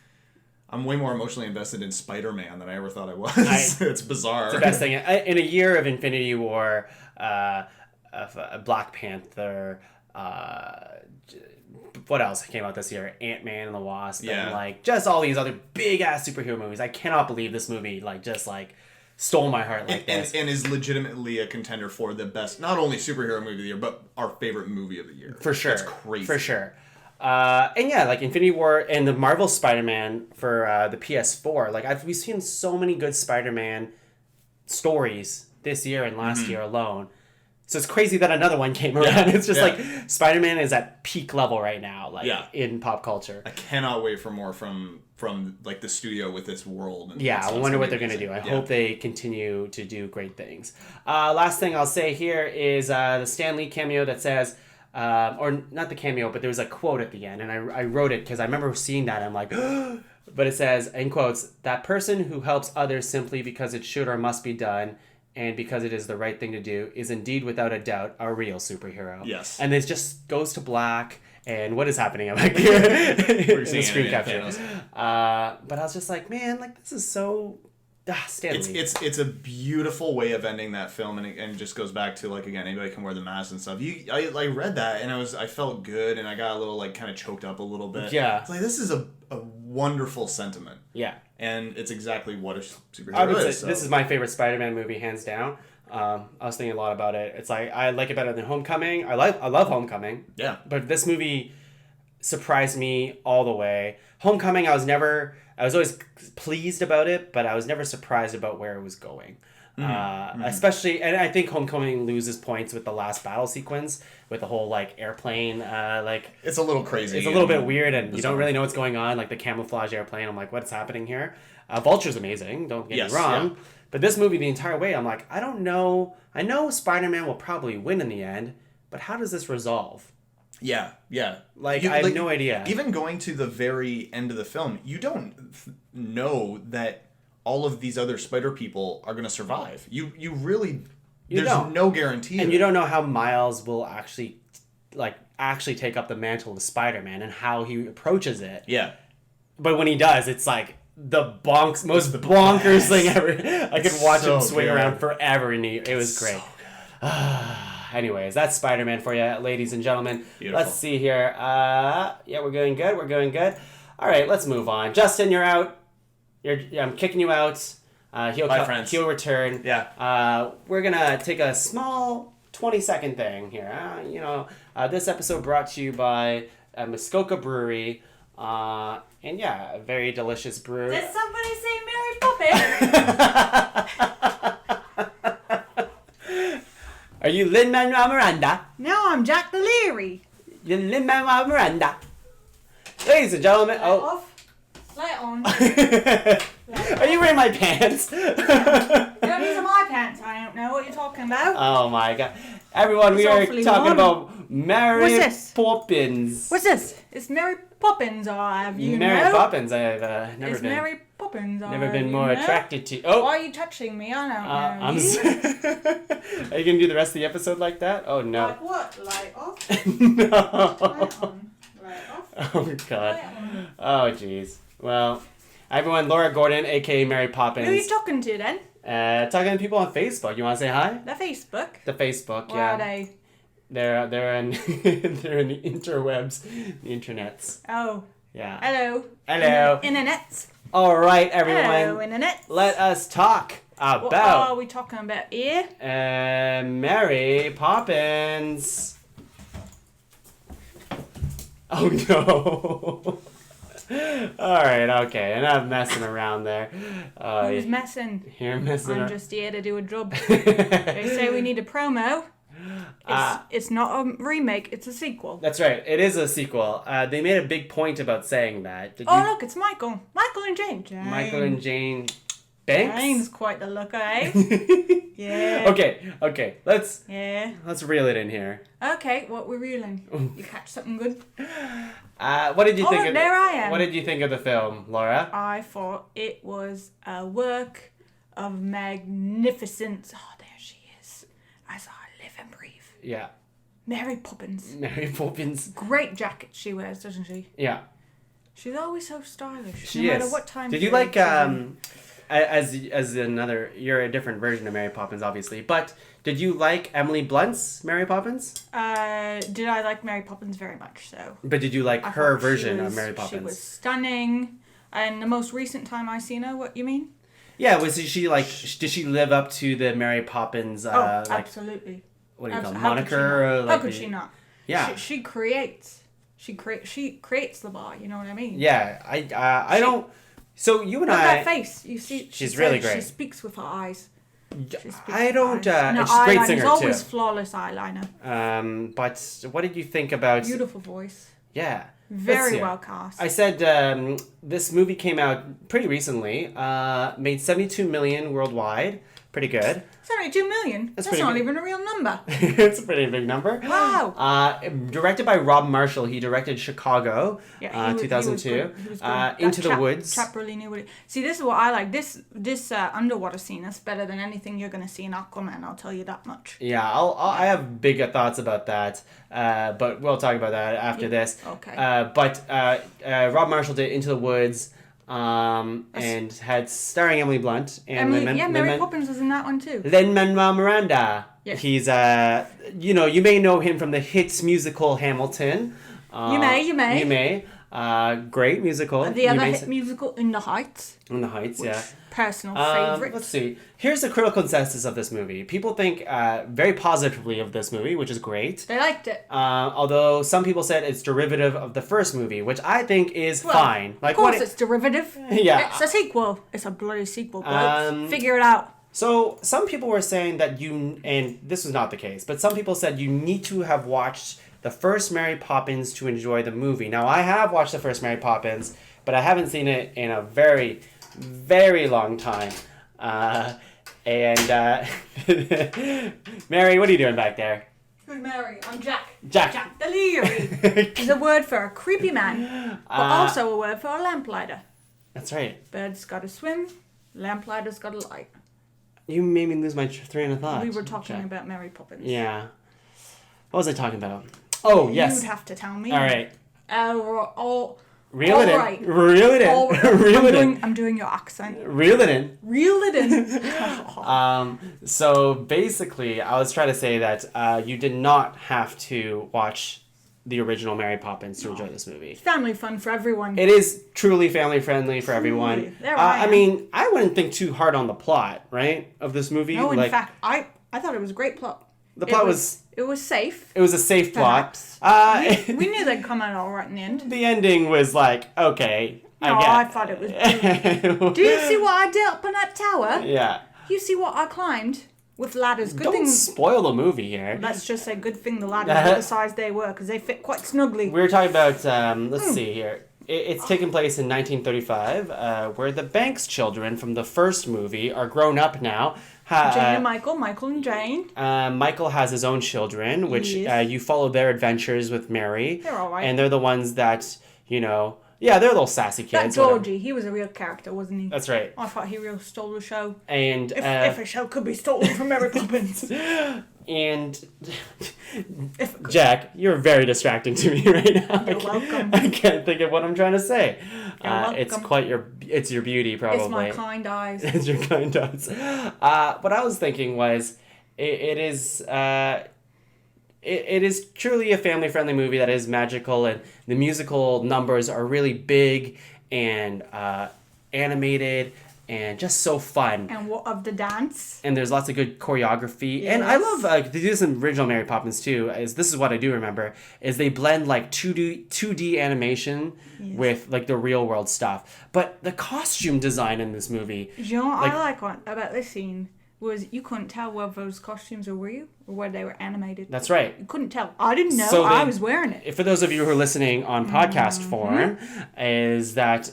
I'm way more emotionally invested in Spider-Man than I ever thought I was. It's bizarre. It's the best thing. In a year of Infinity War, of Black Panther, what else came out this year? Ant-Man and the Wasp, and like just all these other big-ass superhero movies. I cannot believe this movie, like, just like... stole my heart like this. And is legitimately a contender for the best, not only superhero movie of the year, but our favorite movie of the year. For sure. That's crazy. For sure. And yeah, like Infinity War and the Marvel Spider-Man for the PS4. Like, we've seen so many good Spider-Man stories this year and last year alone. So it's crazy that another one came around. It's just like Spider-Man is at peak level right now, like in pop culture. I cannot wait for more from like the studio with this world. And I wonder what they're gonna do. I hope they continue to do great things. Last thing I'll say here is the Stan Lee cameo that says, or not the cameo, but there was a quote at the end, and I wrote it because I remember seeing that. And I'm like, but it says in quotes, "That person who helps others simply because it should or must be done, and because it is the right thing to do, is indeed without a doubt a real superhero." Yes. And it just goes to black, and what is happening? I'm like, here in the screen capture. But I was just like, man, like, this is so... Stan Lee. It's a beautiful way of ending that film, and it just goes back to, like, again, anybody can wear the mask and stuff. I read that, and I felt good, and I got a little, like, kind of choked up a little bit. Yeah. It's like, this is a wonderful sentiment. Yeah. And it's exactly what a superhero is. This is my favorite Spider-Man movie, hands down. I was thinking a lot about it. It's like, I like it better than Homecoming. I love Homecoming. Yeah. But this movie surprised me all the way. Homecoming, I was always pleased about it, but I was never surprised about where it was going. Especially, and I think Homecoming loses points with the last battle sequence with the whole like airplane, like it's a little crazy. It's a little bit weird, and you don't really know what's going on. Like the camouflage airplane, I'm like, what's happening here? Vulture's amazing. Don't get me wrong, but this movie, the entire way, I'm like, I don't know. I know Spider-Man will probably win in the end, but how does this resolve? Yeah. Like, I have no idea. Even going to the very end of the film, you don't know that all of these other spider people are going to survive. You really... There's no guarantee. And you don't know how Miles will actually take up the mantle of Spider-Man and how he approaches it. Yeah. But when he does, it's like the most bonkers thing ever. I could watch him swing around forever, and it was great. Anyways, that's Spider-Man for you, ladies and gentlemen. Beautiful. Let's see here. We're going good. All right, let's move on. Justin, you're out. I'm kicking you out. He'll return. Yeah. We're going to take a small 20-second thing here. This episode brought to you by Muskoka Brewery. And yeah, a very delicious brew. Did somebody say Mary Poppins? Are you Lin-Manuel Miranda? No, I'm Jack the Leary. You're Lin-Manuel Miranda. Ladies and gentlemen. Light off. Light on. Are you wearing my pants? These are my pants. I don't know what you're talking about. Oh my god. Everyone, we are talking about Mary Poppins. What's this? It's Mary Poppins, Mary Poppins, I have never it's been. Mary Poppins, never been more attracted to. Oh. Why are you touching me? I don't know. Are you gonna do the rest of the episode like that? Oh no. Like what? Light off? No. Light on. Light off? Oh god. Oh jeez. Well, everyone, Laura Gordon, aka Mary Poppins. Who are you talking to then? Talking to people on Facebook. You want to say hi? The Facebook. The Facebook, Where are they? They're in they're in the interwebs, the internets. Oh. Yeah. Hello. Internets. All right, everyone. Hello, internet. Let us talk about. What are we talking about here? Mary Poppins. Oh no. All right, okay, enough messing around there. Who's messing? You're messing. I'm just here to do a job. They say we need a promo. It's not a remake, it's a sequel. That's right. It is a sequel. They made a big point about saying that. Look, it's Michael. Michael and Jane. Michael and Jane Banks? Jane's quite the looker, eh? Yeah. Okay. Let's reel it in here. Okay, what we're reeling. You catch something good? What did you think look, of there I am. What did you think of the film, Laura? I thought it was a work of magnificence. Oh, there she is. As I live and breathe. Yeah. Mary Poppins. Mary Poppins. Great jacket she wears, doesn't she? Yeah. She's always so stylish. She no is. matter what time. Did you like as another? You're a different version of Mary Poppins, obviously. But did you like Emily Blunt's Mary Poppins? Did I like Mary Poppins very much so? But did you like I her thought version of Mary Poppins? She was stunning. And the most recent time I seen her, what you mean? Yeah, was she like? Did she live up to the Mary Poppins? Absolutely. What do you call it, How could she moniker? not? How could she not? Yeah. She creates. She creates the bar. You know what I mean? Yeah, I don't. So you and Look I. at that face. You see, She's really great. She speaks with her eyes. I don't. No, she's a great eyeliner's singer always too. flawless eyeliner. But what did you think about? Beautiful voice. Yeah. Very well cast. I said this movie came out pretty recently. Made 72 million worldwide. Pretty good. 72 million? That's pretty not good. even a real number. It's a pretty big number. Wow. Directed by Rob Marshall. He directed Chicago, 2002. He was good. Into the Woods. Chap really knew what it... See, this is what I like. This underwater scene is better than anything you're going to see in Aquaman, I'll tell you that much. Yeah, I have bigger thoughts about that, but we'll talk about that after this. Okay. But Rob Marshall did Into the Woods, and had starring Emily Blunt and Mary Poppins was in that one too. Lin-Manuel Miranda. Yes. He's you may know him from the hits musical Hamilton. You may. Great musical. The other hit musical, In the Heights. In the Heights, yeah. Personal favorite. Let's see. Here's the critical consensus of this movie. People think very positively of this movie, which is great. They liked it. Although some people said it's derivative of the first movie, which I think is fine. Like, of course it's derivative. Yeah. It's a sequel. It's a bloody sequel, but figure it out. So some people were saying that and this was not the case, but some people said you need to have watched the first Mary Poppins to enjoy the movie. Now, I have watched the first Mary Poppins, but I haven't seen it in a very, very long time. Mary, what are you doing back there? Who's Mary? I'm Jack. Jack the Leary is a word for a creepy man, but also a word for a lamplighter. That's right. Bird's got to swim, lamplighter's got to light. You made me lose my train of thought. We were talking about Mary Poppins. Yeah. What was I talking about? Oh, yes. You'd have to tell me. All right. Reel it in. I'm doing your accent. Reel it in. Reel it in. So basically, I was trying to say that you did not have to watch the original Mary Poppins to enjoy this movie. Family fun for everyone. It is truly family friendly for everyone. I mean, I wouldn't think too hard on the plot, right, of this movie. No, in fact, I thought it was a great plot. The plot was... It was safe. It was a safe plot. We knew they'd come out all right in the end. The ending was like, okay, I thought it was brilliant. Do you see what I did up on that tower? Yeah. You see what I climbed? With ladders. Don't spoil the movie here. Let's just say good thing the ladders were the size they were, because they fit quite snugly. We were talking about, let's see here. It's taken place in 1935, where the Banks children from the first movie are grown up now. Jane and Michael and Jane. Michael has his own children, which you follow their adventures with Mary. They're all right. And they're the ones that, they're little sassy kids. That Georgie, he was a real character, wasn't he? That's right. I thought he real stole the show. And if a show could be stolen from Mary Poppins. And Jack, you're very distracting to me right now. You're welcome. I can't think of what I'm trying to say. You're welcome. It's your beauty, probably. It's my kind eyes. It's your kind eyes. What I was thinking was, it is truly a family-friendly movie that is magical, and the musical numbers are really big and animated and just so fun. And what of the dance? And there's lots of good choreography. Yes. And I love, they do this in original Mary Poppins too, this is what I do remember, is they blend like 2D animation with like the real world stuff. But the costume design in this movie... You know what I like about this scene? was you couldn't tell whether those costumes were real or whether they were animated. That's right. You couldn't tell. I didn't know. So I was wearing it. For those of you who are listening on podcast form, is that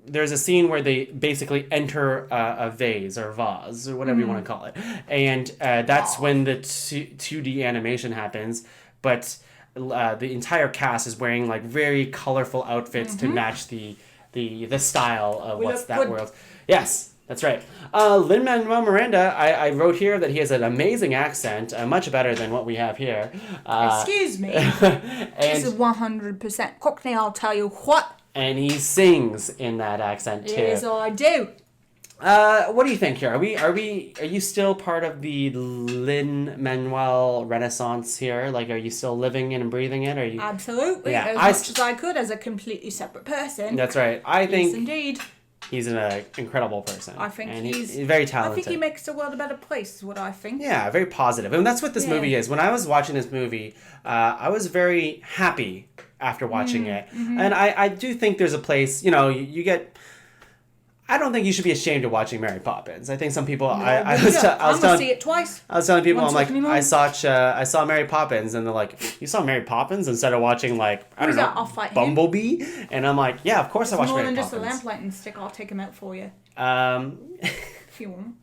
there's a scene where they basically enter a vase or vase or whatever you want to call it. And that's when the 2D animation happens. But the entire cast is wearing like very colorful outfits to match the style of what's that good. world. Yes. That's right. Lin-Manuel Miranda, I wrote here that he has an amazing accent, much better than what we have here. Excuse me. This is 100% Cockney, I'll tell you what. And he sings in that accent too. Yes, I do. What do you think here? Are you still part of the Lin-Manuel Renaissance here? Like, are you still living in and breathing it? Are you? Absolutely. Yeah, as much as I could as a completely separate person. That's right. I think. Yes, indeed. He's an incredible person. I think he's very talented. I think he makes the world a better place, is what I think. Yeah, very positive. And that's what this movie is. When I was watching this movie, I was very happy after watching it. And I do think there's a place, you get... I don't think you should be ashamed of watching Mary Poppins. I think some people... I'm going to see it twice. I was telling people, I'm like, I saw Mary Poppins, and they're like, you saw Mary Poppins instead of watching, like, I don't know, Bumblebee? And I'm like, yeah, of course I watched Mary Poppins. More than just a lamplighting stick, I'll take him out for you. If you want.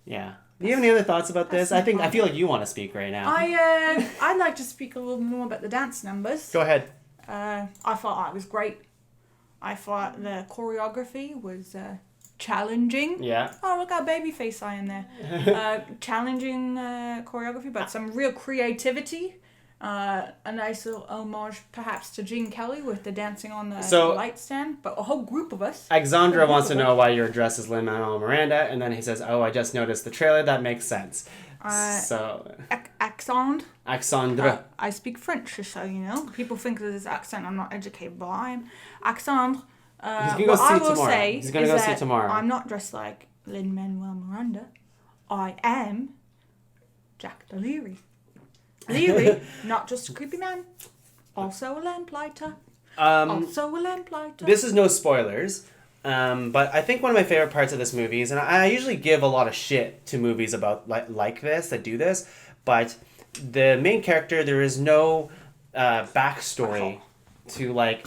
Yeah. Do you have any other thoughts about this? I feel like you want to speak right now. I'd like to speak a little more about the dance numbers. Go ahead. I thought it was great. I thought the choreography was challenging. Yeah. Oh, look how babyface I am there. Challenging choreography, but some real creativity. A nice little homage, perhaps, to Gene Kelly with the dancing on the light stand. But a whole group of us. Alexandra wants to know why you're dressed as Lin-Manuel Miranda, and then he says, "Oh, I just noticed the trailer. That makes sense." Alexandra. I speak French, so you know. People think that this accent I'm not educated, but I am. Alexandre. He's going to go see tomorrow. I'm not dressed like Lin-Manuel Miranda. I am Jack Leary. Leary, not just a creepy man, also a lamplighter. This is no spoilers. But I think one of my favorite parts of this movie is, and I usually give a lot of shit to movies about like this, that do this, but the main character, there is no backstory to, like,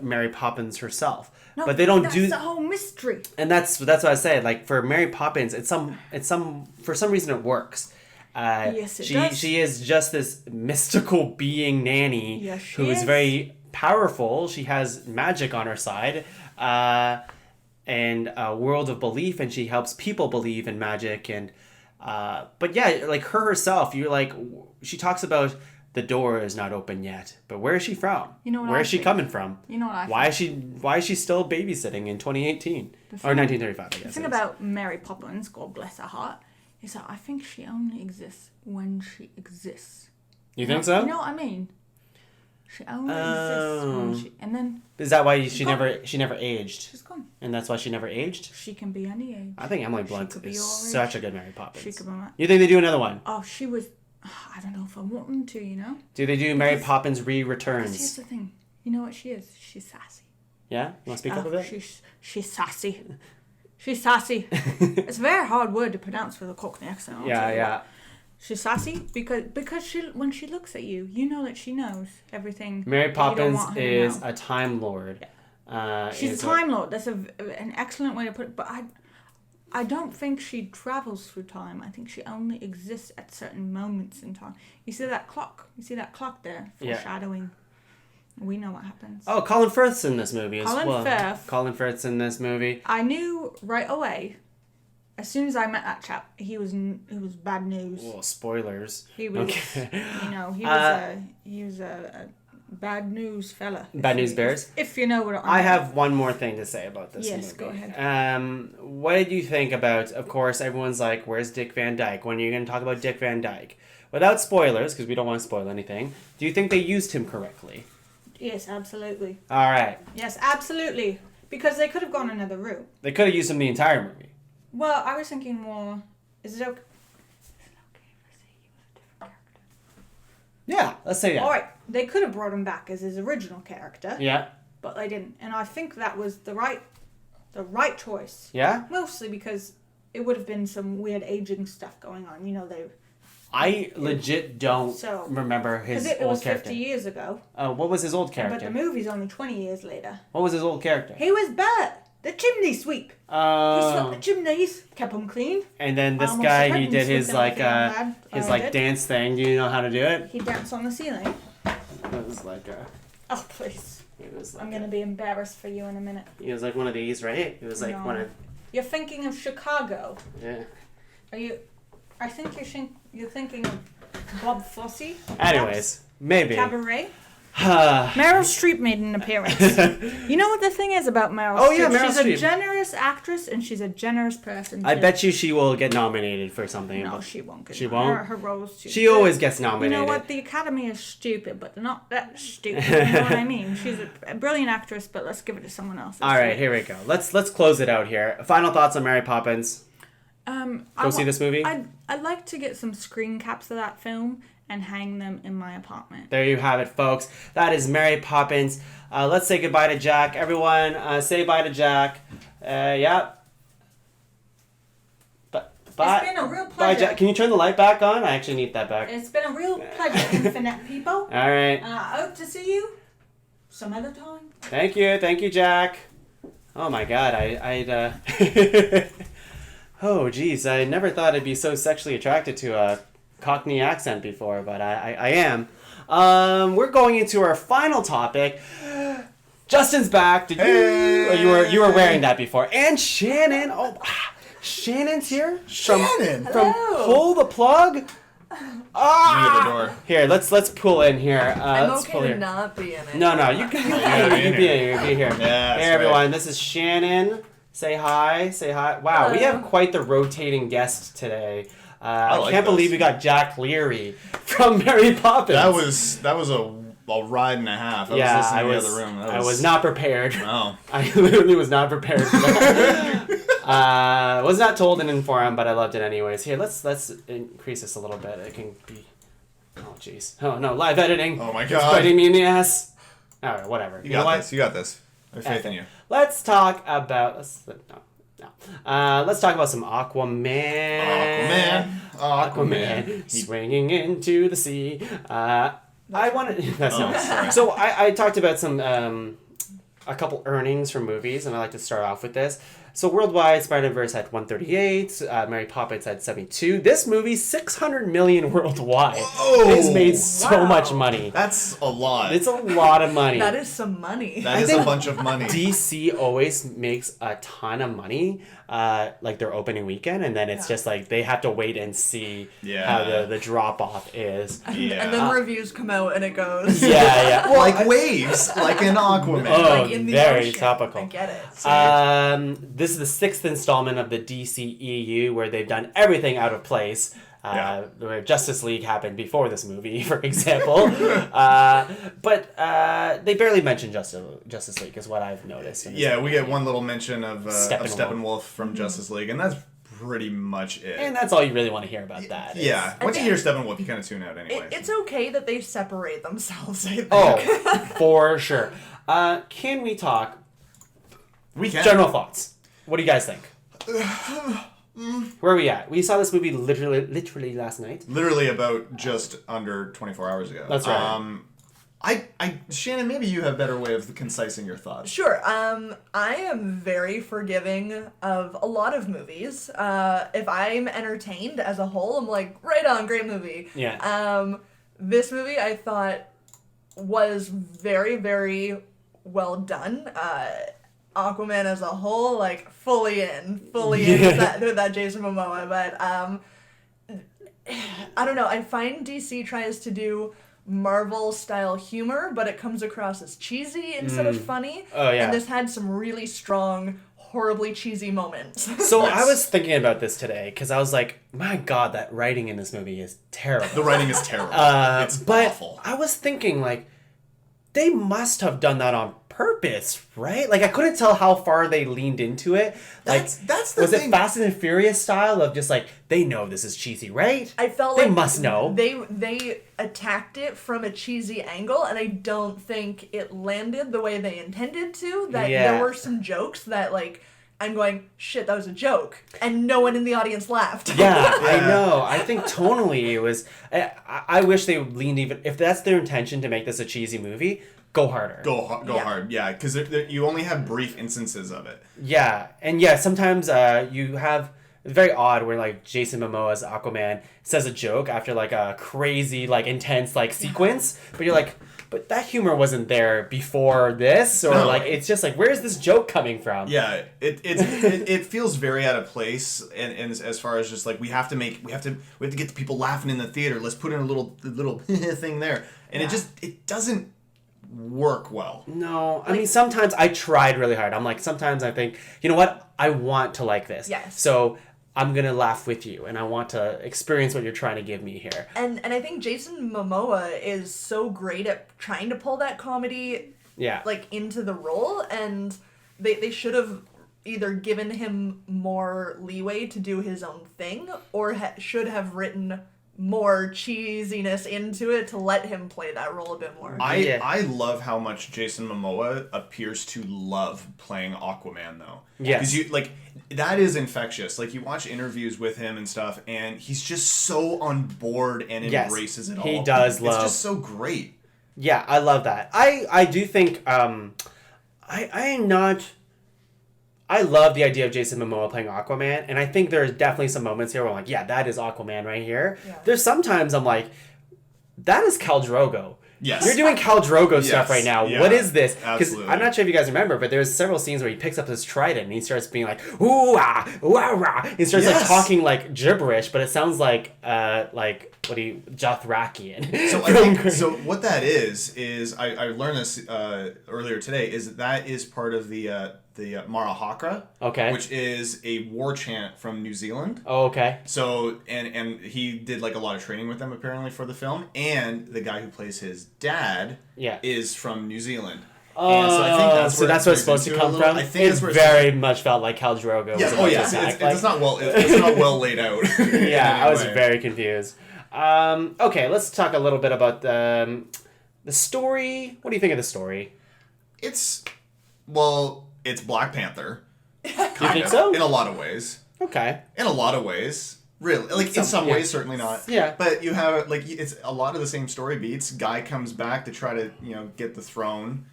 Mary Poppins herself. No, but they don't that's the whole mystery. And that's what I said. Like, for Mary Poppins, for some reason it works. Yes, it does. She is just this mystical being nanny who is very powerful. She has magic on her side. And a world of belief, and she helps people believe in magic. And but yeah, like her herself, you're like, she talks about the door is not open yet, but where is she from? You know what? Where is she coming from? You know what I Why is she still babysitting in 2018 or 1935? I guess. The thing about Mary Poppins, God bless her heart, is that I think she only exists when she exists. You think so? You know what I mean? She only exists when she... And then... Is that why she never aged? She's gone. And that's why she never aged? She can be any age. I think Emily Blunt is such a good Mary Poppins. She could be... You think they do another one? Oh, she was... I don't know if I want them to, you know? Do they do Mary Poppins Returns? Here's the thing. You know what she is? She's sassy. Yeah? You want to speak up a bit? She's sassy. She's sassy. It's a very hard word to pronounce with a Cockney accent. Yeah. She's sassy because she, when she looks at you, you know that she knows everything. Mary Poppins is a Time Lord. Yeah. She's a Time Lord. That's an excellent way to put it. But I don't think she travels through time. I think she only exists at certain moments in time. You see that clock? You see that clock there? Foreshadowing. Yeah. We know what happens. Oh, Colin Firth's in this movie as well. Firth. Colin Firth's in this movie. I knew right away. As soon as I met that chap, he was bad news. Oh, spoilers. He was, he was a bad news fella. Bad news bears? If you know what I have one more thing to say about this movie. Yes, go ahead. What did you think about, of course, everyone's like, where's Dick Van Dyke? When are you going to talk about Dick Van Dyke? Without spoilers, because we don't want to spoil anything, do you think they used him correctly? Yes, absolutely. All right. Yes, absolutely. Because they could have gone another route. They could have used him the entire movie. Well, I was thinking more, is it okay if I say he was a different character? Yeah, let's say that. All right, they could have brought him back as his original character. Yeah. But they didn't. And I think that was the right choice. Yeah? Mostly because it would have been some weird aging stuff going on. You know, I legit don't remember his it old was character. 50 years ago. What was his old character? But the movie's only 20 years later. What was his old character? He was Bert, the chimney sweep. He swept the chimneys, kept them clean. And then this guy, he did his dance thing. Do you know how to do it? He danced on the ceiling. It was like a... Oh, please. It was like I'm going to be embarrassed for you in a minute. He was like one of these, right? It was like one of... You're thinking of Chicago. Yeah. Are you... I think you're thinking of Bob Fosse. Anyways, maybe. Cabaret. Meryl Streep made an appearance. You know what the thing is about Meryl Streep? Oh yeah, Meryl She's Streep. a generous actress and she's a generous person too. I bet you she will get nominated for something. No, she won't. She won't? Her role's too She good. always gets nominated. You know what? The Academy is stupid, but they're not that stupid. You know what I mean? She's a brilliant actress, but let's give it to someone else. All right, here we go. Let's close it out here. Final thoughts on Mary Poppins. Go see this movie? I'd like to get some screen caps of that film and hang them in my apartment. There you have it, folks. That is Mary Poppins. Let's say goodbye to Jack. Everyone, say bye to Jack. Yeah. Bye. It's been a real pleasure. Bye, Jack. Can you turn the light back on? I actually need that back. It's been a real pleasure, Infinite people. All right. I hope to see you some other time. Thank you, Jack. Oh my God, I'd oh geez, I never thought I'd be so sexually attracted to a Cockney accent before, but I am. We're going into our final topic. Justin's back. Did you? Oh, you were wearing that before. And Shannon. Oh, Shannon's here. Shannon. From Pull the Plug. Ah! The door. Here, let's pull in here. I'm let's okay pull to here. not be in it. No, you can be here. Yeah, hey everyone, this is Shannon. Say hi. Wow, we have quite the rotating guest today. I can't believe we got Jack Leary from Mary Poppins. That was a ride and a half. I was listening to the other room. I was not prepared. Oh. I literally was not prepared for that. Was not told and informed, but I loved it anyways. Here, let's increase this a little bit. It can be... Oh, jeez. Oh, no, live editing. Oh, my It's God. biting me in the ass. All right, whatever. You got this. I have faith in you. Let's talk about... Let's talk about some Aquaman. Aquaman. Swinging into the sea. I wanted... That's not... So I talked about some... a couple earnings from movies, and I'd like to start off with this. So worldwide, Spiderverse had 138, Mary Poppins had 72. This movie, 600 million worldwide. Whoa! It's made so much money. That's a lot. It's a lot of money. That is some money. That is a bunch of money. DC always makes a ton of money, like their opening weekend, and then it's just like they have to wait and see how the drop off is. Yeah. And then reviews come out and it goes. Yeah. Well, like waves, like in Aquaman. Oh, like in the very ocean. topical. I get it. This is the 6th installment of the DCEU, where they've done everything out of place. Where Justice League happened before this movie, for example. But they barely mention Justice League, is what I've noticed. Yeah, we get one little mention of Steppenwolf from Justice League, and that's pretty much it. And that's all you really want to hear about that. Yeah. Once you hear Steppenwolf, you kind of tune out anyway. It's okay that they separate themselves, I think. Oh, for sure. Can we talk? We can. General thoughts. What do you guys think? Where are we at? We saw this movie literally last night. Literally about just under 24 hours ago. That's right. Shannon, maybe you have a better way of concising your thoughts. Sure. I am very forgiving of a lot of movies. If I'm entertained as a whole, I'm like, right on, great movie. Yeah. This movie I thought was very, very well done. Aquaman as a whole, like, fully in with that Jason Momoa, but I don't know, I find DC tries to do Marvel-style humor, but it comes across as cheesy instead of funny. Oh, yeah. And this had some really strong, horribly cheesy moments. So I was thinking about this today, because I was like, my God, that writing in this movie is terrible. The writing is terrible. It's awful. I was thinking, like, they must have done that on purpose, right? Like, I couldn't tell how far they leaned into it. Like, that's the was thing. it Fast and Furious style of just like, they know this is cheesy, right? I felt they like must know. They attacked it from a cheesy angle, and I don't think it landed the way they intended to. That there were some jokes that, like, I'm going, shit, that was a joke. And no one in the audience laughed. Yeah, I know. I think tonally it was... I wish they leaned even... If that's their intention to make this a cheesy movie, go harder. Go hard, yeah. Because you only have brief instances of it. Yeah, and sometimes you have... It's very odd where, like, Jason Momoa's Aquaman says a joke after, like, a crazy, like, intense, like, sequence. But you're like... But that humor wasn't there before this, or no, like it's just like, where's this joke coming from? Yeah, it feels very out of place, and as far as just like we have to get the people laughing in the theater. Let's put in a little thing there, and it doesn't work well. No, I mean sometimes I tried really hard. I'm like sometimes I think, you know what, I want to like this. Yes. So I'm going to laugh with you, and I want to experience what you're trying to give me here. And I think Jason Momoa is so great at trying to pull that comedy like into the role, and they should have either given him more leeway to do his own thing, or should have written more cheesiness into it to let him play that role a bit more. I love how much Jason Momoa appears to love playing Aquaman, though. Yeah. Because that is infectious. Like, you watch interviews with him and stuff, and he's just so on board and embraces it all. He does love... It's just so great. Yeah, I love that. I do think... I love the idea of Jason Momoa playing Aquaman, and I think there's definitely some moments here where I'm like, yeah, that is Aquaman right here. Yeah. There's sometimes I'm like, that is Khal Drogo. Yes. You're doing Khal Drogo stuff right now. Yeah. What is this? Because Absolutely. I'm not sure if you guys remember, but there's several scenes where he picks up his trident and he starts being like, ooh ah, wah rah. He starts like talking like gibberish, but it sounds like Jothrakian. So what that is I learned this earlier today, is that is part of the Marahakra, which is a war chant from New Zealand. Oh, okay. So and he did like a lot of training with them apparently for the film, and the guy who plays his dad is from New Zealand. And so I think that's where it's supposed to come from. I think it very much felt like Khal Drogo. Yes, it's not well laid out. Yeah, I was very confused. Okay, let's talk a little bit about the story. What do you think of the story? It's Black Panther. You think so? In a lot of ways. Okay. In a lot of ways. Really. Like, in some ways, certainly not. Yeah. But you have, like, it's a lot of the same story beats. Guy comes back to try to, get the throne.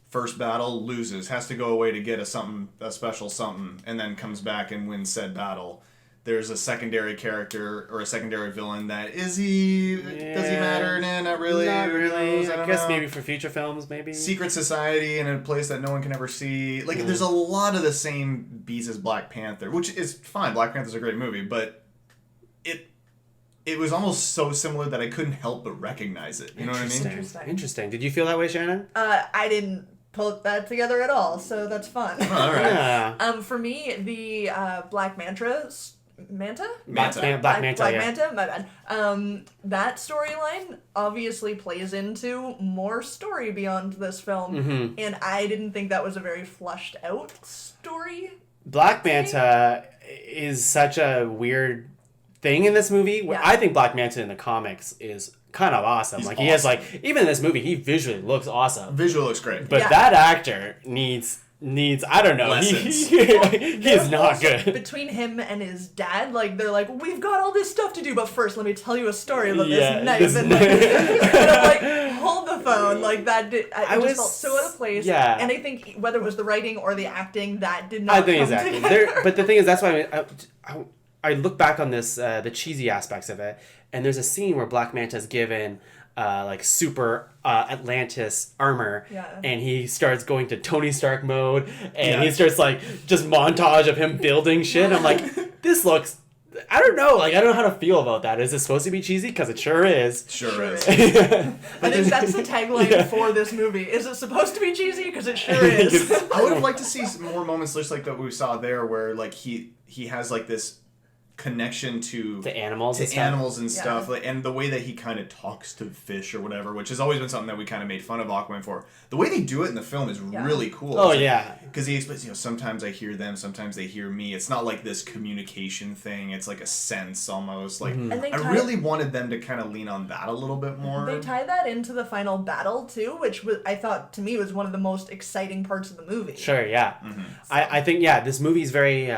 First battle, loses. Has to go away to get a special something. And then comes back and wins said battle. There's a secondary character or a secondary villain that does he matter? Nah, not really. Not really. I guess maybe for future films, maybe. Secret society in a place that no one can ever see. Like, there's a lot of the same beats as Black Panther, which is fine. Black Panther's a great movie, but it was almost so similar that I couldn't help but recognize it. You know what I mean? Interesting. Did you feel that way, Shannon? I didn't put that together at all, so that's fun. Oh, all right. Yeah. For me, the Black Manta? Black Manta, my bad. That storyline obviously plays into more story beyond this film, and I didn't think that was a very flushed out story. Black Manta is such a weird thing in this movie. Yeah. I think Black Manta in the comics is kind of awesome. He's awesome. He has even in this movie, he visually looks awesome. Visually looks great. But that actor needs I don't know. He is not good. Between him and his dad, they're like, we've got all this stuff to do, but first let me tell you a story about this knife. And I'm like, hold the phone. I just felt so out of place. Yeah. And I think whether it was the writing or the acting, that did not come together. But the thing is, that's why I look back on this, the cheesy aspects of it, and there's a scene where Black Manta's given super Atlantis armor, and he starts going to Tony Stark mode, and he starts just montage of him building shit. I'm like, this looks, I don't know, I don't know how to feel about that. Is it supposed to be cheesy? Because it sure is. Sure is. I think that's the tagline for this movie. Is it supposed to be cheesy? Because it sure is. I would have liked to see some more moments just like that we saw there, where he has this connection to animals and stuff, like, and the way that he kind of talks to fish or whatever, which has always been something that we kind of made fun of Aquaman for. The way they do it in the film is really cool. Oh, because he explains, sometimes I hear them, sometimes they hear me. It's not like this communication thing. It's like a sense almost. Like I really wanted them to kind of lean on that a little bit more. They tie that into the final battle too, which I thought to me was one of the most exciting parts of the movie. Sure, yeah. I think this movie is very.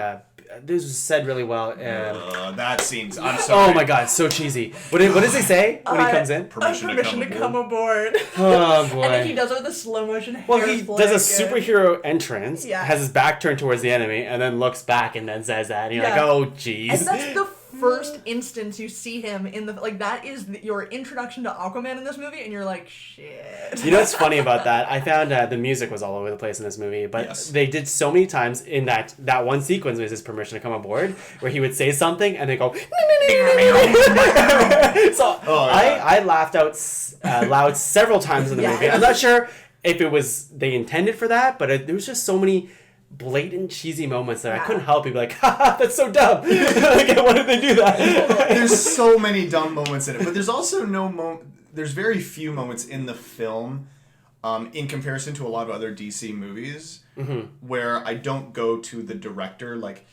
This was said really well. That seems. I'm sorry. Oh my god, so cheesy. What does he say when he comes in? Permission to come aboard. Oh boy. And then he does it with a slow motion hair Well, he does a superhero entrance, Yeah. has his back turned towards the enemy, and then looks back and then says that. And you're like, oh jeez. And that's the first instance you see him in the that is your introduction to Aquaman in this movie, and you're like, shit. You know what's funny about that? I found the music was all over the place in this movie, but they did so many times in that one sequence with his permission to come aboard, where he would say something and they go. So I laughed out loud several times in the movie. I'm not sure if it was they intended for that, but there was just so many blatant cheesy moments that I couldn't help but be like, haha, that's so dumb. Like, why did they do that? There's so many dumb moments in it, but there's also there's very few moments in the film in comparison to a lot of other DC movies where I don't go to the director like,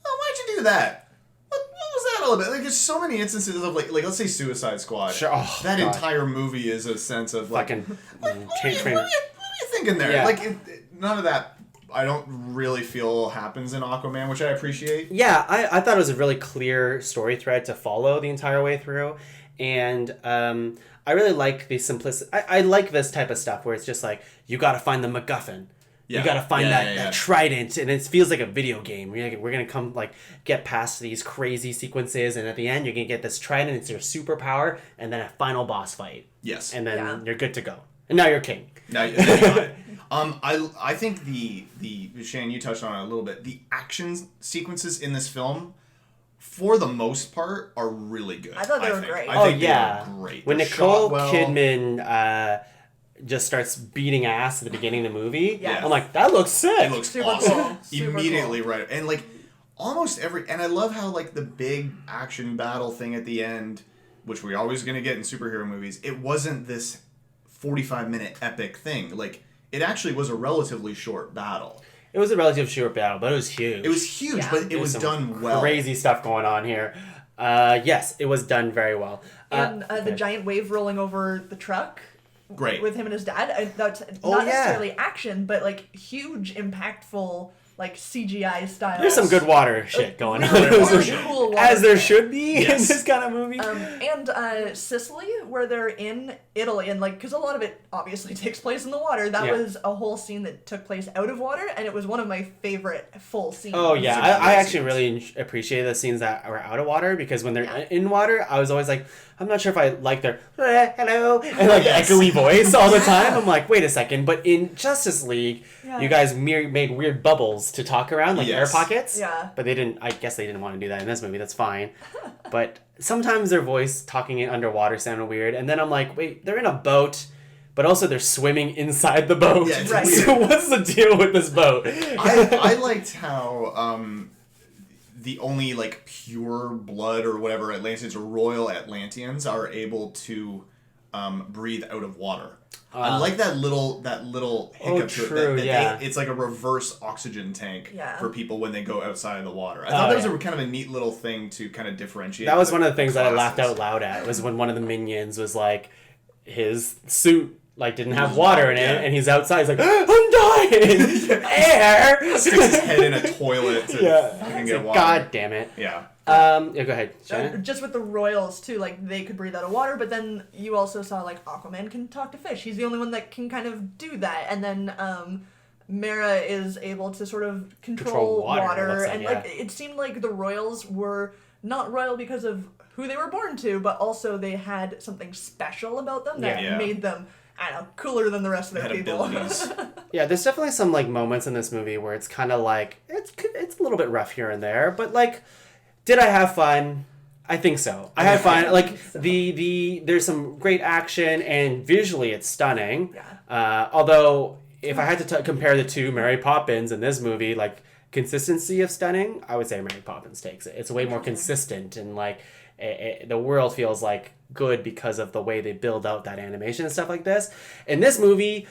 oh, why'd you do that? What was that all about? Like, there's so many instances of like let's say Suicide Squad. Sure. Oh, that entire movie is a sense of like, fucking what are you thinking there? Yeah. Like none of that. I don't really feel happens in Aquaman, which I appreciate. Yeah, I thought it was a really clear story thread to follow the entire way through. And I really like the simplicity. I like this type of stuff where it's just like, you got to find the MacGuffin. Yeah. You got to find that trident. And it feels like a video game. We're going to come get past these crazy sequences. And at the end, you're going to get this trident. It's your superpower. And then a final boss fight. Yes. And then you're good to go. And now you're king. Now you're king. I think the Shannon, you touched on it a little bit. The action sequences in this film, for the most part, are really good. I thought they were great. I think they were great. When Nicole Kidman just starts beating ass at the beginning of the movie, I'm like, that looks sick. It looks awesome. Immediately right. And almost and I love how the big action battle thing at the end, which we're always going to get in superhero movies, it wasn't this 45-minute epic thing. It actually was a relatively short battle. It was a relatively short battle, but it was huge. It was huge, but it was done well. Crazy stuff going on here. Yes, it was done very well. And the giant wave rolling over the truck. Great. With him and his dad. That's not necessarily action, but huge, impactful, CGI style. There's some good water shit going on. Really cool water as there should be in this kind of movie. And Sicily, where they're in Italy, and because a lot of it obviously takes place in the water. That was a whole scene that took place out of water, and it was one of my favorite full scenes. Oh yeah, I actually really appreciate the scenes that are out of water, because when they're in water, I was always like, I'm not sure if I like their hello and echoey voice all the time. I'm like, wait a second. But in Justice League, you guys made weird bubbles to talk around, air pockets. Yeah. But they didn't. I guess they didn't want to do that in this movie. That's fine. But sometimes their voice talking in underwater sounded weird, and then I'm like, wait, they're in a boat. But also they're swimming inside the boat. Yeah, right. So what's the deal with this boat? I liked how the only pure blood or whatever Atlanteans or royal Atlanteans are able to breathe out of water. I like that little hiccup. True, it's like a reverse oxygen tank for people when they go outside of the water. I thought that was a kind of a neat little thing to kind of differentiate. That was one of the things that I laughed out loud at, was when one of the minions was his suit didn't have water in it, and he's outside. He's like, I'm dying. Air. Sticks his head in a toilet to get water. God damn it. Yeah. Go ahead, Shannon. Just with the royals too, they could breathe out of water, but then you also saw Aquaman can talk to fish. He's the only one that can kind of do that, and then Mara is able to sort of control water and it seemed like the royals were not royal because of who they were born to, but also they had something special about them that made them, I don't know, cooler than the rest of their people. Yeah, there's definitely some like moments in this movie where it's kind of like it's a little bit rough here and there, but like, did I have fun? I think so. I had fun. Like there's some great action and visually it's stunning. Yeah. Although if I had to compare the two, Mary Poppins and this movie, like consistency of stunning, I would say Mary Poppins takes it. It's way more consistent, and like the world feels like good because of the way they build out that animation and stuff like this. In this movie,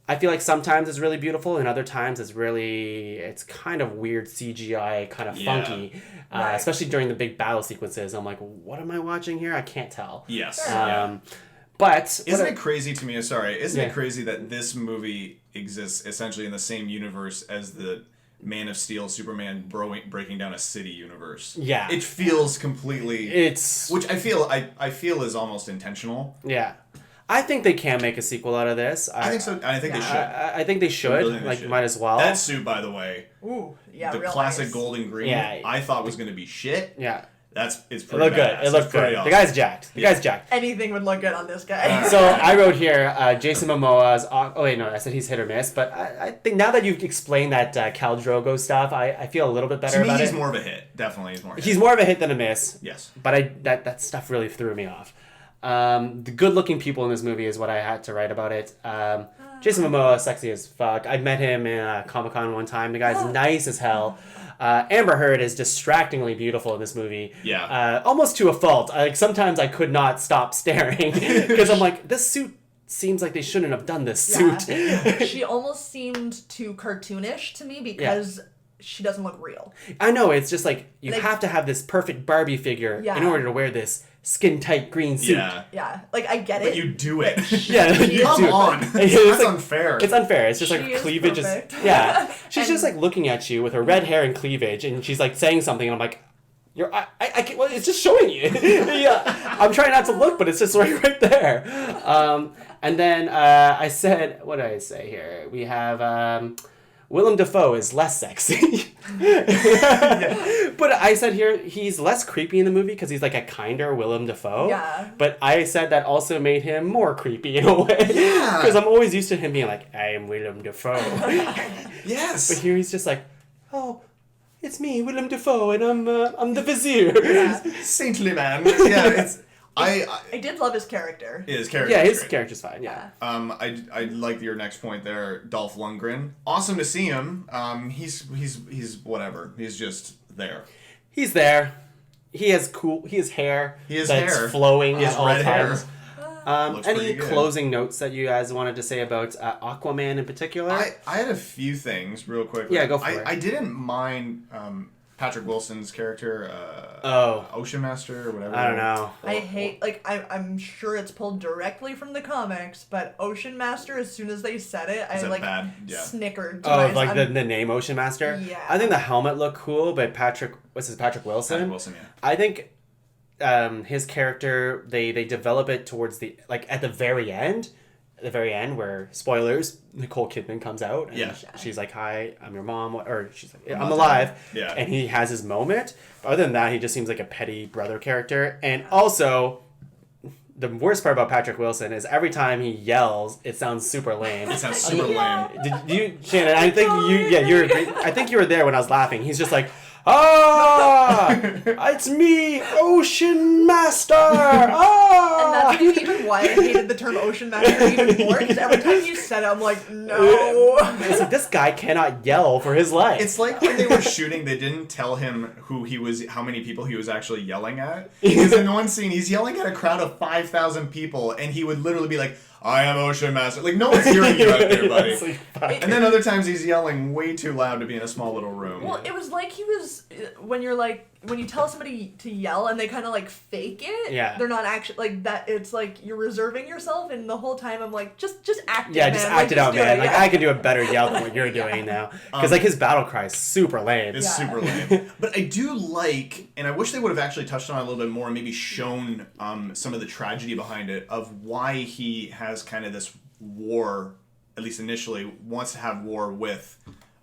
I feel like sometimes it's really beautiful, and other times it's kind of weird CGI, kind of funky, especially during the big battle sequences. I'm like, what am I watching here? I can't tell. Yes. But isn't it crazy to me? Sorry, isn't it crazy that this movie exists essentially in the same universe as the Man of Steel, Superman breaking down a city universe? Yeah, it feels completely. Which I feel is almost intentional. Yeah. I think they can make a sequel out of this. I think so. I think they should. I think they should. Really like, should. Might as well. That suit, by the way. Ooh, yeah, the real classic nice. gold and green. Yeah. I thought was going to be shit. Yeah. It's pretty It looked good. It looked good. Awesome. The guy's jacked. The guy's jacked. Anything would look good on this guy. So I wrote here, Jason Momoa's... Oh, wait, no, I said he's hit or miss. But I think now that you've explained that Khal Drogo stuff, I feel a little bit better about it. He's more of a hit. Definitely, he's more of a hit. He's more of a hit than a miss. Yes. But that stuff really threw me off. The good-looking people in this movie is what I had to write about it. Jason Momoa, sexy as fuck. I met him in Comic-Con one time. The guy's nice as hell. Amber Heard is distractingly beautiful in this movie. Yeah. Almost to a fault. Like sometimes I could not stop staring because I'm like, this suit seems like they shouldn't have done this suit. She almost seemed too cartoonish to me because she doesn't look real. I know, it's just like you have to have this perfect Barbie figure in order to wear this skin-tight green suit. Yeah. Like, I get it. But you do it. Come on. That's unfair. It's unfair. It's just like cleavage is... Yeah. She's just like looking at you with her red hair and cleavage, and she's like saying something, and I'm like, I can't... Well, it's just showing you. I'm trying not to look, but it's just right there. And then I said... What did I say here? We have... Willem Dafoe is less sexy. But I said here he's less creepy in the movie because he's like a kinder Willem Dafoe. Yeah. But I said that also made him more creepy in a way. Yeah. Because I'm always used to him being like, I am Willem Dafoe. Yes. But here he's just like, oh, it's me, Willem Dafoe, and I'm the vizier. Saintly man. Yeah, I did love his character. His character. Yeah, his character's fine. Yeah. I like your next point there, Dolph Lundgren. Awesome to see him. He's whatever. He's just there. He's there. He has hair. He has that's hair. Flowing he has at all red times. Hair. Any closing notes that you guys wanted to say about Aquaman in particular? I had a few things real quick. Yeah, go for it. I didn't mind Patrick Wilson's character, Ocean Master or whatever. I don't know. I hate, like, I'm sure it's pulled directly from the comics, but Ocean Master, as soon as they said it, I snickered. Like the name Ocean Master? Yeah. I think the helmet looked cool, but Patrick Wilson? Patrick Wilson, yeah. I think his character, they develop it towards at the very end. At the very end, where spoilers, Nicole Kidman comes out and she's like, "Hi, I'm your mom," or she's like, "I'm alive." Yeah. And he has his moment. But other than that, he just seems like a petty brother character. And also, the worst part about Patrick Wilson is every time he yells, it sounds super lame. It sounds super lame. Did you, Shannon? I think I think you were there when I was laughing. He's just like, it's me, Ocean Master! And that's even why I hated the term Ocean Master even more, because every time you said it, I'm like, no. It's like, this guy cannot yell for his life. It's like when they were shooting, they didn't tell him how many people he was actually yelling at. Because in one scene, he's yelling at a crowd of 5,000 people, and he would literally be like, I am Ocean Master. Like, no one's hearing you out there, buddy. And then other times he's yelling way too loud to be in a small little room. Well, it was like he was, when you tell somebody to yell and they kind of like fake it, they're not actually, like that, it's like you're reserving yourself, and the whole time I'm like, just act it, man. Just act it out, man. Like, I can do a better yell than what you're doing now. Because, like, his battle cry is super lame. It's super lame. But I do like, and I wish they would have actually touched on it a little bit more and maybe shown some of the tragedy behind it of why he has kind of this war, at least initially, wants to have war with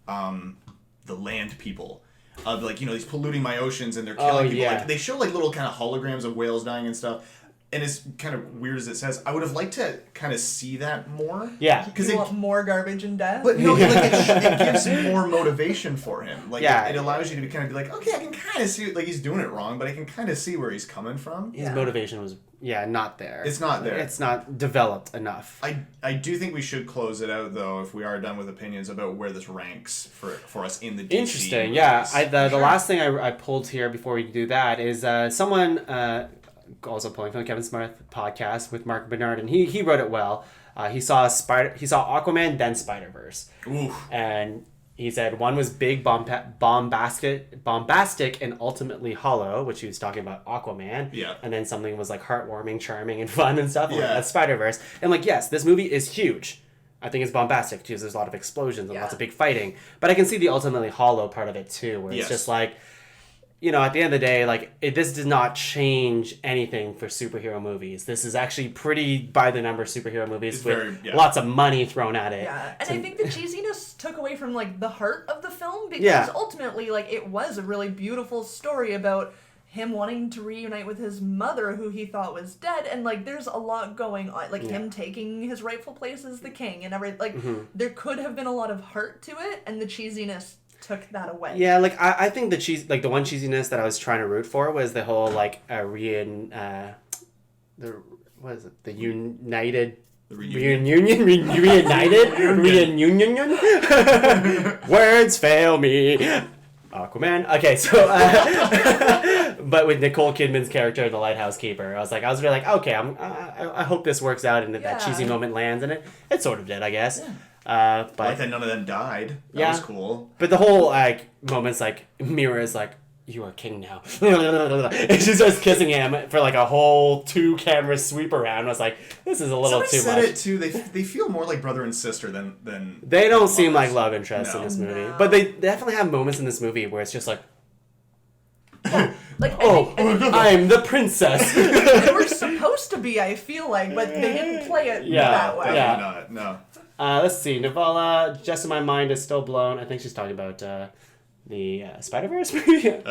the land people. Of, like, he's polluting my oceans and they're killing people. Yeah. Like, they show, like, little kind of holograms of whales dying and stuff. and as kind of weird as it says, I would have liked to kind of see that more. Yeah. Because you want more garbage and death? But no, like it gives more motivation for him. Like yeah. it allows you to kind of be like, okay, I can kind of see, like he's doing it wrong, but I can kind of see where he's coming from. His motivation was, not there. It's not there. It's not developed enough. I do think we should close it out, though, if we are done with opinions about where this ranks for us in the DC Interesting, movies. yeah. The last thing I pulled here before we do that is someone... also pulling from the Kevin Smith podcast with Mark Bernard, and he wrote it well. He saw Aquaman, then Spiderverse, and he said one was big, bombastic, and ultimately hollow, which he was talking about Aquaman. Yeah. And then something was like heartwarming, charming, and fun and stuff. Yeah. Like that's Spiderverse. And like, yes, this movie is huge. I think it's bombastic too. There's a lot of explosions and lots of big fighting, but I can see the ultimately hollow part of it too, where it's just like, at the end of the day, like this does not change anything for superhero movies. This is actually pretty by the number superhero movies with lots of money thrown at it. Yeah, and I think the cheesiness took away from like the heart of the film because ultimately, like it was a really beautiful story about him wanting to reunite with his mother, who he thought was dead, and like there's a lot going on, like him taking his rightful place as the king and everything. Like there could have been a lot of heart to it, and the cheesiness took that away. Yeah, like I think the one cheesiness that I was trying to root for was the whole like the United. Reunion. Words fail me. Aquaman. Okay, so but with Nicole Kidman's character, the lighthouse keeper, I was really like, okay, I hope this works out and that cheesy moment lands, and it sort of did, I guess. Yeah. But like that none of them died. That was cool. But the whole like moments like Mira is like, you are king now. And she starts kissing him for like a whole 2-camera sweep around. I was like, this is a little too much. Somebody said it too. They feel more like brother and sister than they don't seem like love interests in this movie. But they definitely have moments in this movie where it's just like, I'm the princess. They were supposed to be, I feel like, but they didn't play it that way. Definitely not. No. Let's see. Navala, just in my mind, is still blown. I think she's talking about the Spider-Verse movie.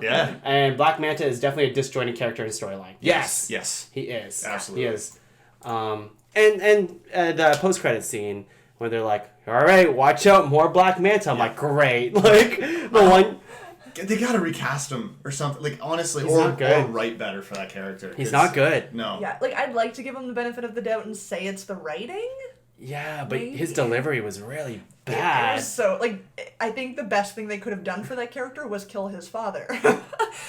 Yeah. And Black Manta is definitely a disjointed character in storyline. Yes. He is. Absolutely. He is. And the post-credit scene when they're like, all right, watch out, more Black Manta. I'm like, great. Like, the one... They gotta recast him or something. Like, honestly, or write better for that character. He's not good. No. Yeah, like, I'd like to give him the benefit of the doubt and say it's the writing. Yeah, but his delivery was really bad. So, like, I think the best thing they could have done for that character was kill his father.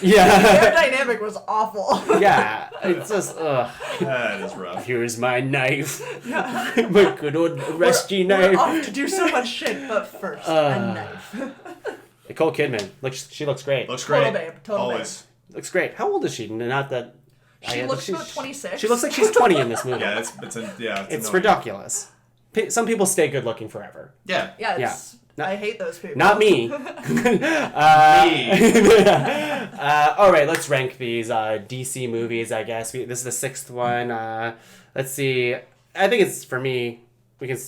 Yeah. Their dynamic was awful. Yeah, it's just, That is rough. Here's my knife. My good old rusty knife. We're off to do so much shit, but first, a knife. Nicole Kidman. She looks great. Looks great. Total babe. Always. Looks great. How old is she? Not that... She looks about 26. She looks like she's 20 in this movie. Yeah, it's ridiculous. Some people stay good looking forever. Yeah. Yeah, I hate those people. Not me. All right, let's rank these DC movies, I guess. This is the 6th one. Let's see. I think it's, for me,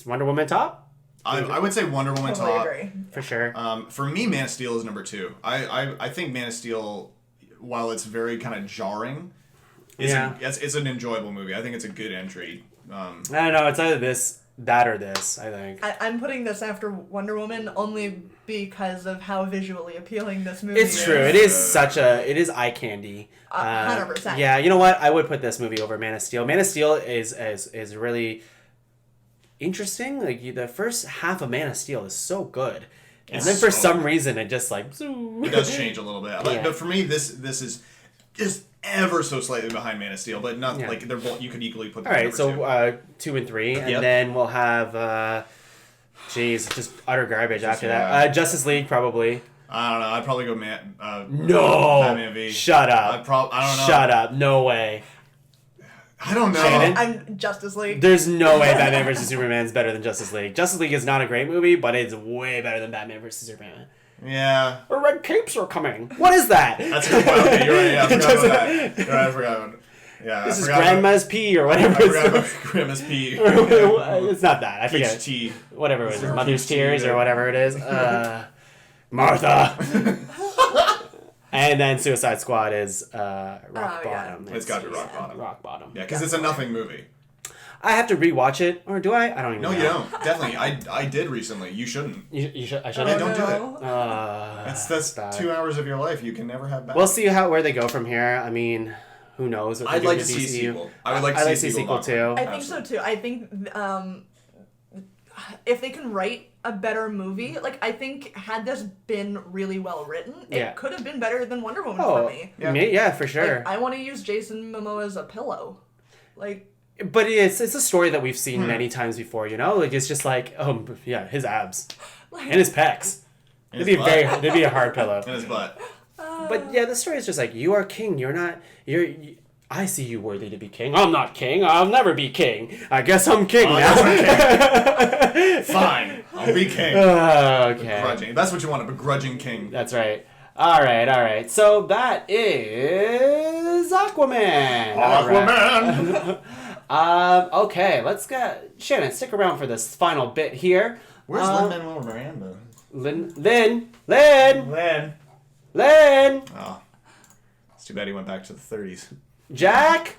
Wonder Woman top? I would say Wonder Woman top. Agree. For sure. For me, Man of Steel is number 2. I think Man of Steel, while it's very kind of jarring, it's an enjoyable movie. I think it's a good entry. I don't know. It's either that or this, I think. I'm putting this after Wonder Woman only because of how visually appealing this movie is. It's true. It is it is eye candy. 100%. Yeah, you know what? I would put this movie over Man of Steel. Man of Steel is really interesting. Like the first half of Man of Steel is so good. And then for some reason it just like... It does change a little bit. But for me, this is just ever so slightly behind Man of Steel, but not like they're both. You could equally put them. All right, so 2 and 3, and then we'll have, just utter garbage after that. Justice League probably. I don't know. I'd probably go Batman v. Shut up. I don't know. Shut up. No way. I don't know. Shannon? I'm Justice League. There's no way Batman vs Superman is better than Justice League. Justice League is not a great movie, but it's way better than Batman vs Superman. Yeah. The red capes are coming. What is that? That's good. Okay, you're right. Yeah, I forgot about that. You're right, I forgot about it. Yeah, this is Grandma's Pee or whatever. I forgot about Grandma's Pee. It's not that. I forget. Tea. Whatever it is. Mother's Tears or whatever it is. Martha. And then Suicide Squad is rock bottom. Yeah. It's got to be rock bottom. Rock bottom. Yeah, because it's a nothing movie. I have to rewatch it, or do I? I don't even know. No, you don't. Definitely. I did recently. You shouldn't. You should. I should. Yeah, don't do it. That's bad. 2 hours of your life you can never have back. We'll see where they go from here. I mean, who knows? What I'd like to see a sequel. I would like to see a sequel too. I think so too. I think if they can write a better movie, like I think had this been really well written, it could have been better than Wonder Woman for me. Yeah, for sure. Like, I want to use Jason Momoa as a pillow, like. But it's a story that we've seen many times before, you know? Like, it's just like, his abs. And his pecs. It'd be a hard pillow. And his butt. But yeah, the story is just like, you are king, I see you worthy to be king. I'm not king, I'll never be king. I guess I'm king now. King. Fine, I'll be king. Okay. Begrudging. That's what you want, a begrudging king. That's right. Alright. So that is Aquaman. Aquaman! Okay, let's get Shannon. Stick around for this final bit here. Where's Lin-Manuel Miranda? Lin. Oh, it's too bad he went back to the 30s. Jack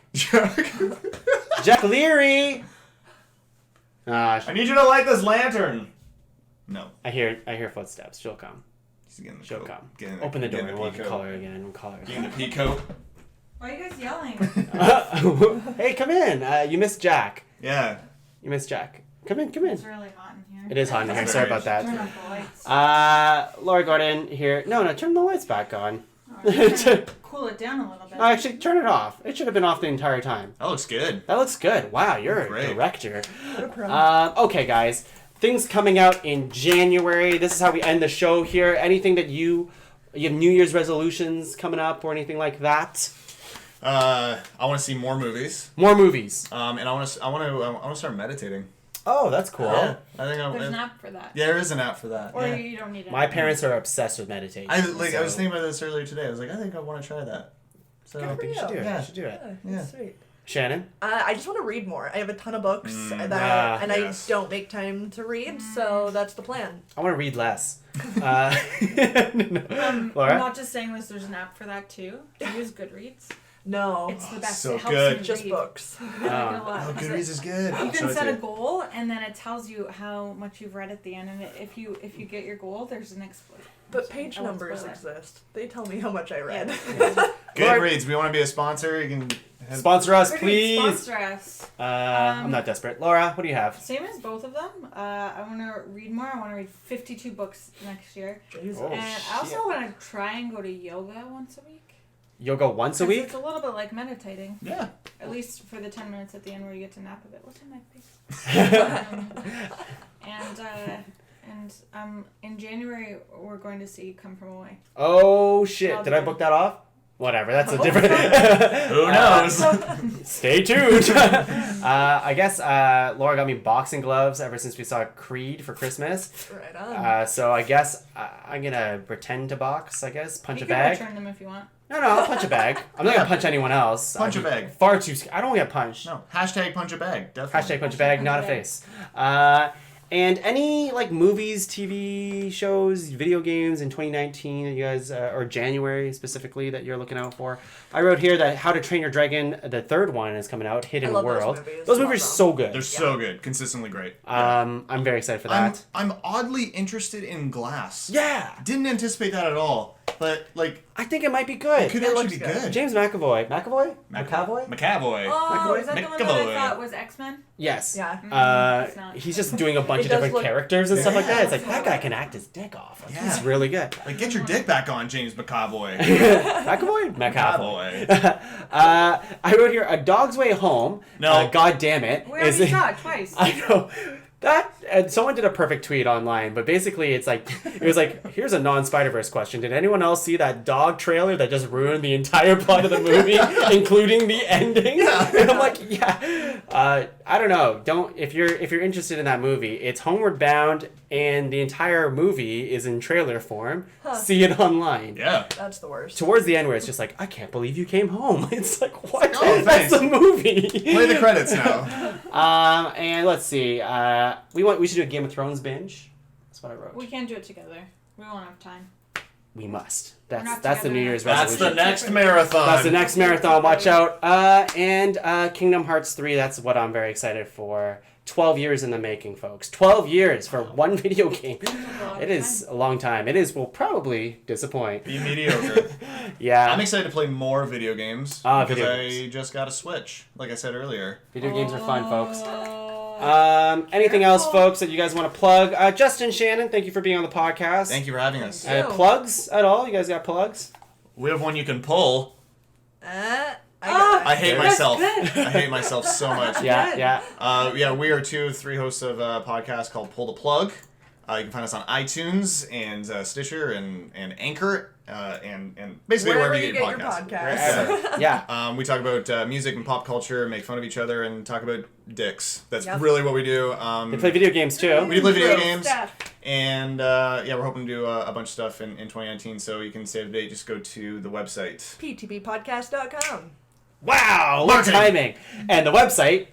Leary. I need you to light this lantern. No. I hear footsteps. She'll come. She'll come. Open the door. We'll call her again. Get in the peacoat. Why are you guys yelling? Hey, come in. You missed Jack. Yeah. You missed Jack. Come in. It's really hot in here. It is hot in here. Sorry about that. Turn off the lights. Laura Gordon here. No, turn the lights back on. Cool it down a little bit. Actually, turn it off. It should have been off the entire time. That looks good. That looks good. Wow, you're a director. What a Okay, guys. Things coming out in January. This is how we end the show here. Anything that you have New Year's resolutions coming up or anything like that? I want to see more movies. More movies. And I want to start meditating. Oh, that's cool. Yeah, I think There's an app for that. Yeah, there is an app for that. Or you don't need it. My parents are obsessed with meditation. I was thinking about this earlier today. I was like, I think I want to try that. So Good for you you. should do it. Yeah. You should do it. Yeah. Sweet. Shannon? I just want to read more. I have a ton of books and yes. I don't make time to read, so that's the plan. I want to read less. Laura? I'm not just saying this. There's an app for that too. Do you use Goodreads? No. It's the best. So it helps good. you Just read. books. Oh, Goodreads is good. You can set a goal, and then it tells you how much you've read at the end. And if you get your goal, there's an explosion. But page numbers exist. They tell me how much I read. Goodreads. We want to be a sponsor. You can sponsor us, please. Sponsor us. I'm not desperate. Laura, what do you have? Same as both of them. I want to read more. I want to read 52 books next year. Jesus. And I also want to try and go to yoga once a week. Yoga once a week? It's a little bit like meditating. Yeah. At least for the 10 minutes at the end where you get to nap a bit. What's in my face? And in January we're going to see Come From Away. Oh shit! Did I book that off? Whatever. That's a different. Who knows? Stay tuned. I guess Laura got me boxing gloves ever since we saw Creed for Christmas. Right on. So I guess I'm gonna pretend to box. I guess punch a You can bag. return them if you want. No, I'll punch a bag. I'm not gonna punch anyone else. Punch a bag. Far too. I don't get punched. No. Hashtag punch a bag. Definitely. Hashtag punch a bag, not a face. And any like movies, TV shows, video games in 2019 that you guys, or January specifically, that you're looking out for? I wrote here that How to Train Your Dragon, the third one is coming out, Hidden World. Those movies are so good. They're so good. Consistently great. I'm very excited for that. I'm oddly interested in Glass. Yeah. Didn't anticipate that at all. But like, I think it might be good. It could actually be good. James McAvoy. McAvoy? Oh, is that the one that I thought was X-Men? Yes. Yeah. He's just doing a bunch of different characters and stuff like that. It's like, that guy can act his dick off. Like, he's really good. Like, get your dick back on, James McAvoy. McAvoy. I wrote here, A Dog's Way Home. No. God damn it. We already saw it twice. I know. And someone did a perfect tweet online, but basically it was like, here's a non-Spiderverse question. Did anyone else see that dog trailer that just ruined the entire plot of the movie, including the ending? Yeah. And I'm like, yeah. I don't know. If you're interested in that movie, it's Homeward Bound, and the entire movie is in trailer form. See it online. Yeah. That's the worst. Towards the end where it's just like, I can't believe you came home. It's like, what? Oh, that's the movie. Play the credits now. And let's see. We should do a Game of Thrones binge. That's what I wrote. We can't do it together. We won't have time. we must. That's the New Year's resolution. That's the next marathon. That's the next marathon. Watch out. And Kingdom Hearts 3, that's what I'm very excited for. 12 years in the making, folks. 12 years for one video game. It is a long time. Will probably disappoint. Be mediocre. Yeah. I'm excited to play more video games because I just got a Switch, like I said earlier. Video games are fun, folks. Anything else, folks, that you guys want to plug? Justin Shannon, thank you for being on the podcast. Thank you for having us. Plugs at all? You guys got plugs? We have one you can pull. I hate myself. I hate myself so much. Yeah. We are 2 of 3 hosts of a podcast called Pull the Plug. You can find us on iTunes and Stitcher and Anchor and basically wherever you get your podcasts. Yeah. We talk about music and pop culture, make fun of each other, and talk about dicks. That's really what we do. We play video games too. We play video games. And we're hoping to do a bunch of stuff in 2019. So you can stay up to date. Just go to the website. ptppodcast.com. Wow, what timing. And the website,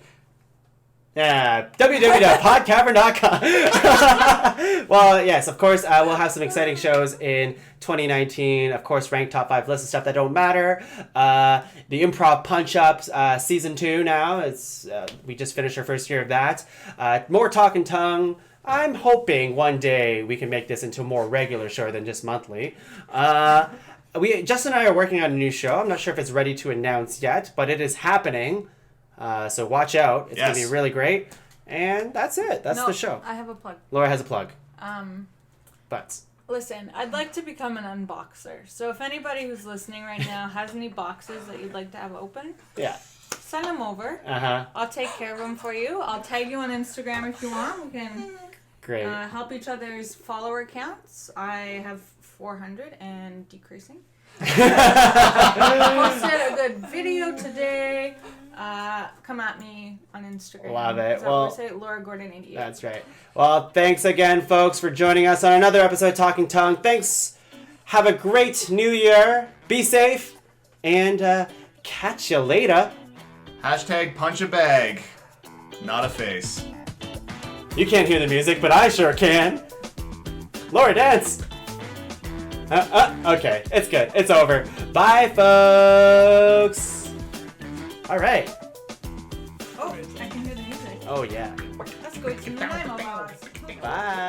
www.podcavern.com. Well, yes, of course, we'll have some exciting shows in 2019. Of course, ranked top 5 lists of stuff that don't matter. The Improv Punch-Ups, Season 2 now. It's we just finished our first year of that. More Talkin Tuong. I'm hoping one day we can make this into a more regular show than just monthly. Justin and I are working on a new show. I'm not sure if it's ready to announce yet, but it is happening. So watch out. It's going to be really great. And that's it. That's the show. I have a plug. Laura has a plug. Butts. Listen, I'd like to become an unboxer. So if anybody who's listening right now has any boxes that you'd like to have open, send them over. I'll take care of them for you. I'll tag you on Instagram if you want. We can help each other's follower counts. I have 400 and decreasing. I posted a good video today. Come at me on Instagram. Love it. So say Laura Gordon 88. That's right. Well, thanks again, folks, for joining us on another episode of Talkin Tuong. Thanks. Have a great new year. Be safe. And catch you later. # punch a bag, not a face. You can't hear the music, but I sure can. Laura, dance. Okay, it's good. It's over. Bye, folks. All right. Oh, I can hear the music. Oh, yeah. Let's go to the limo box. Bye.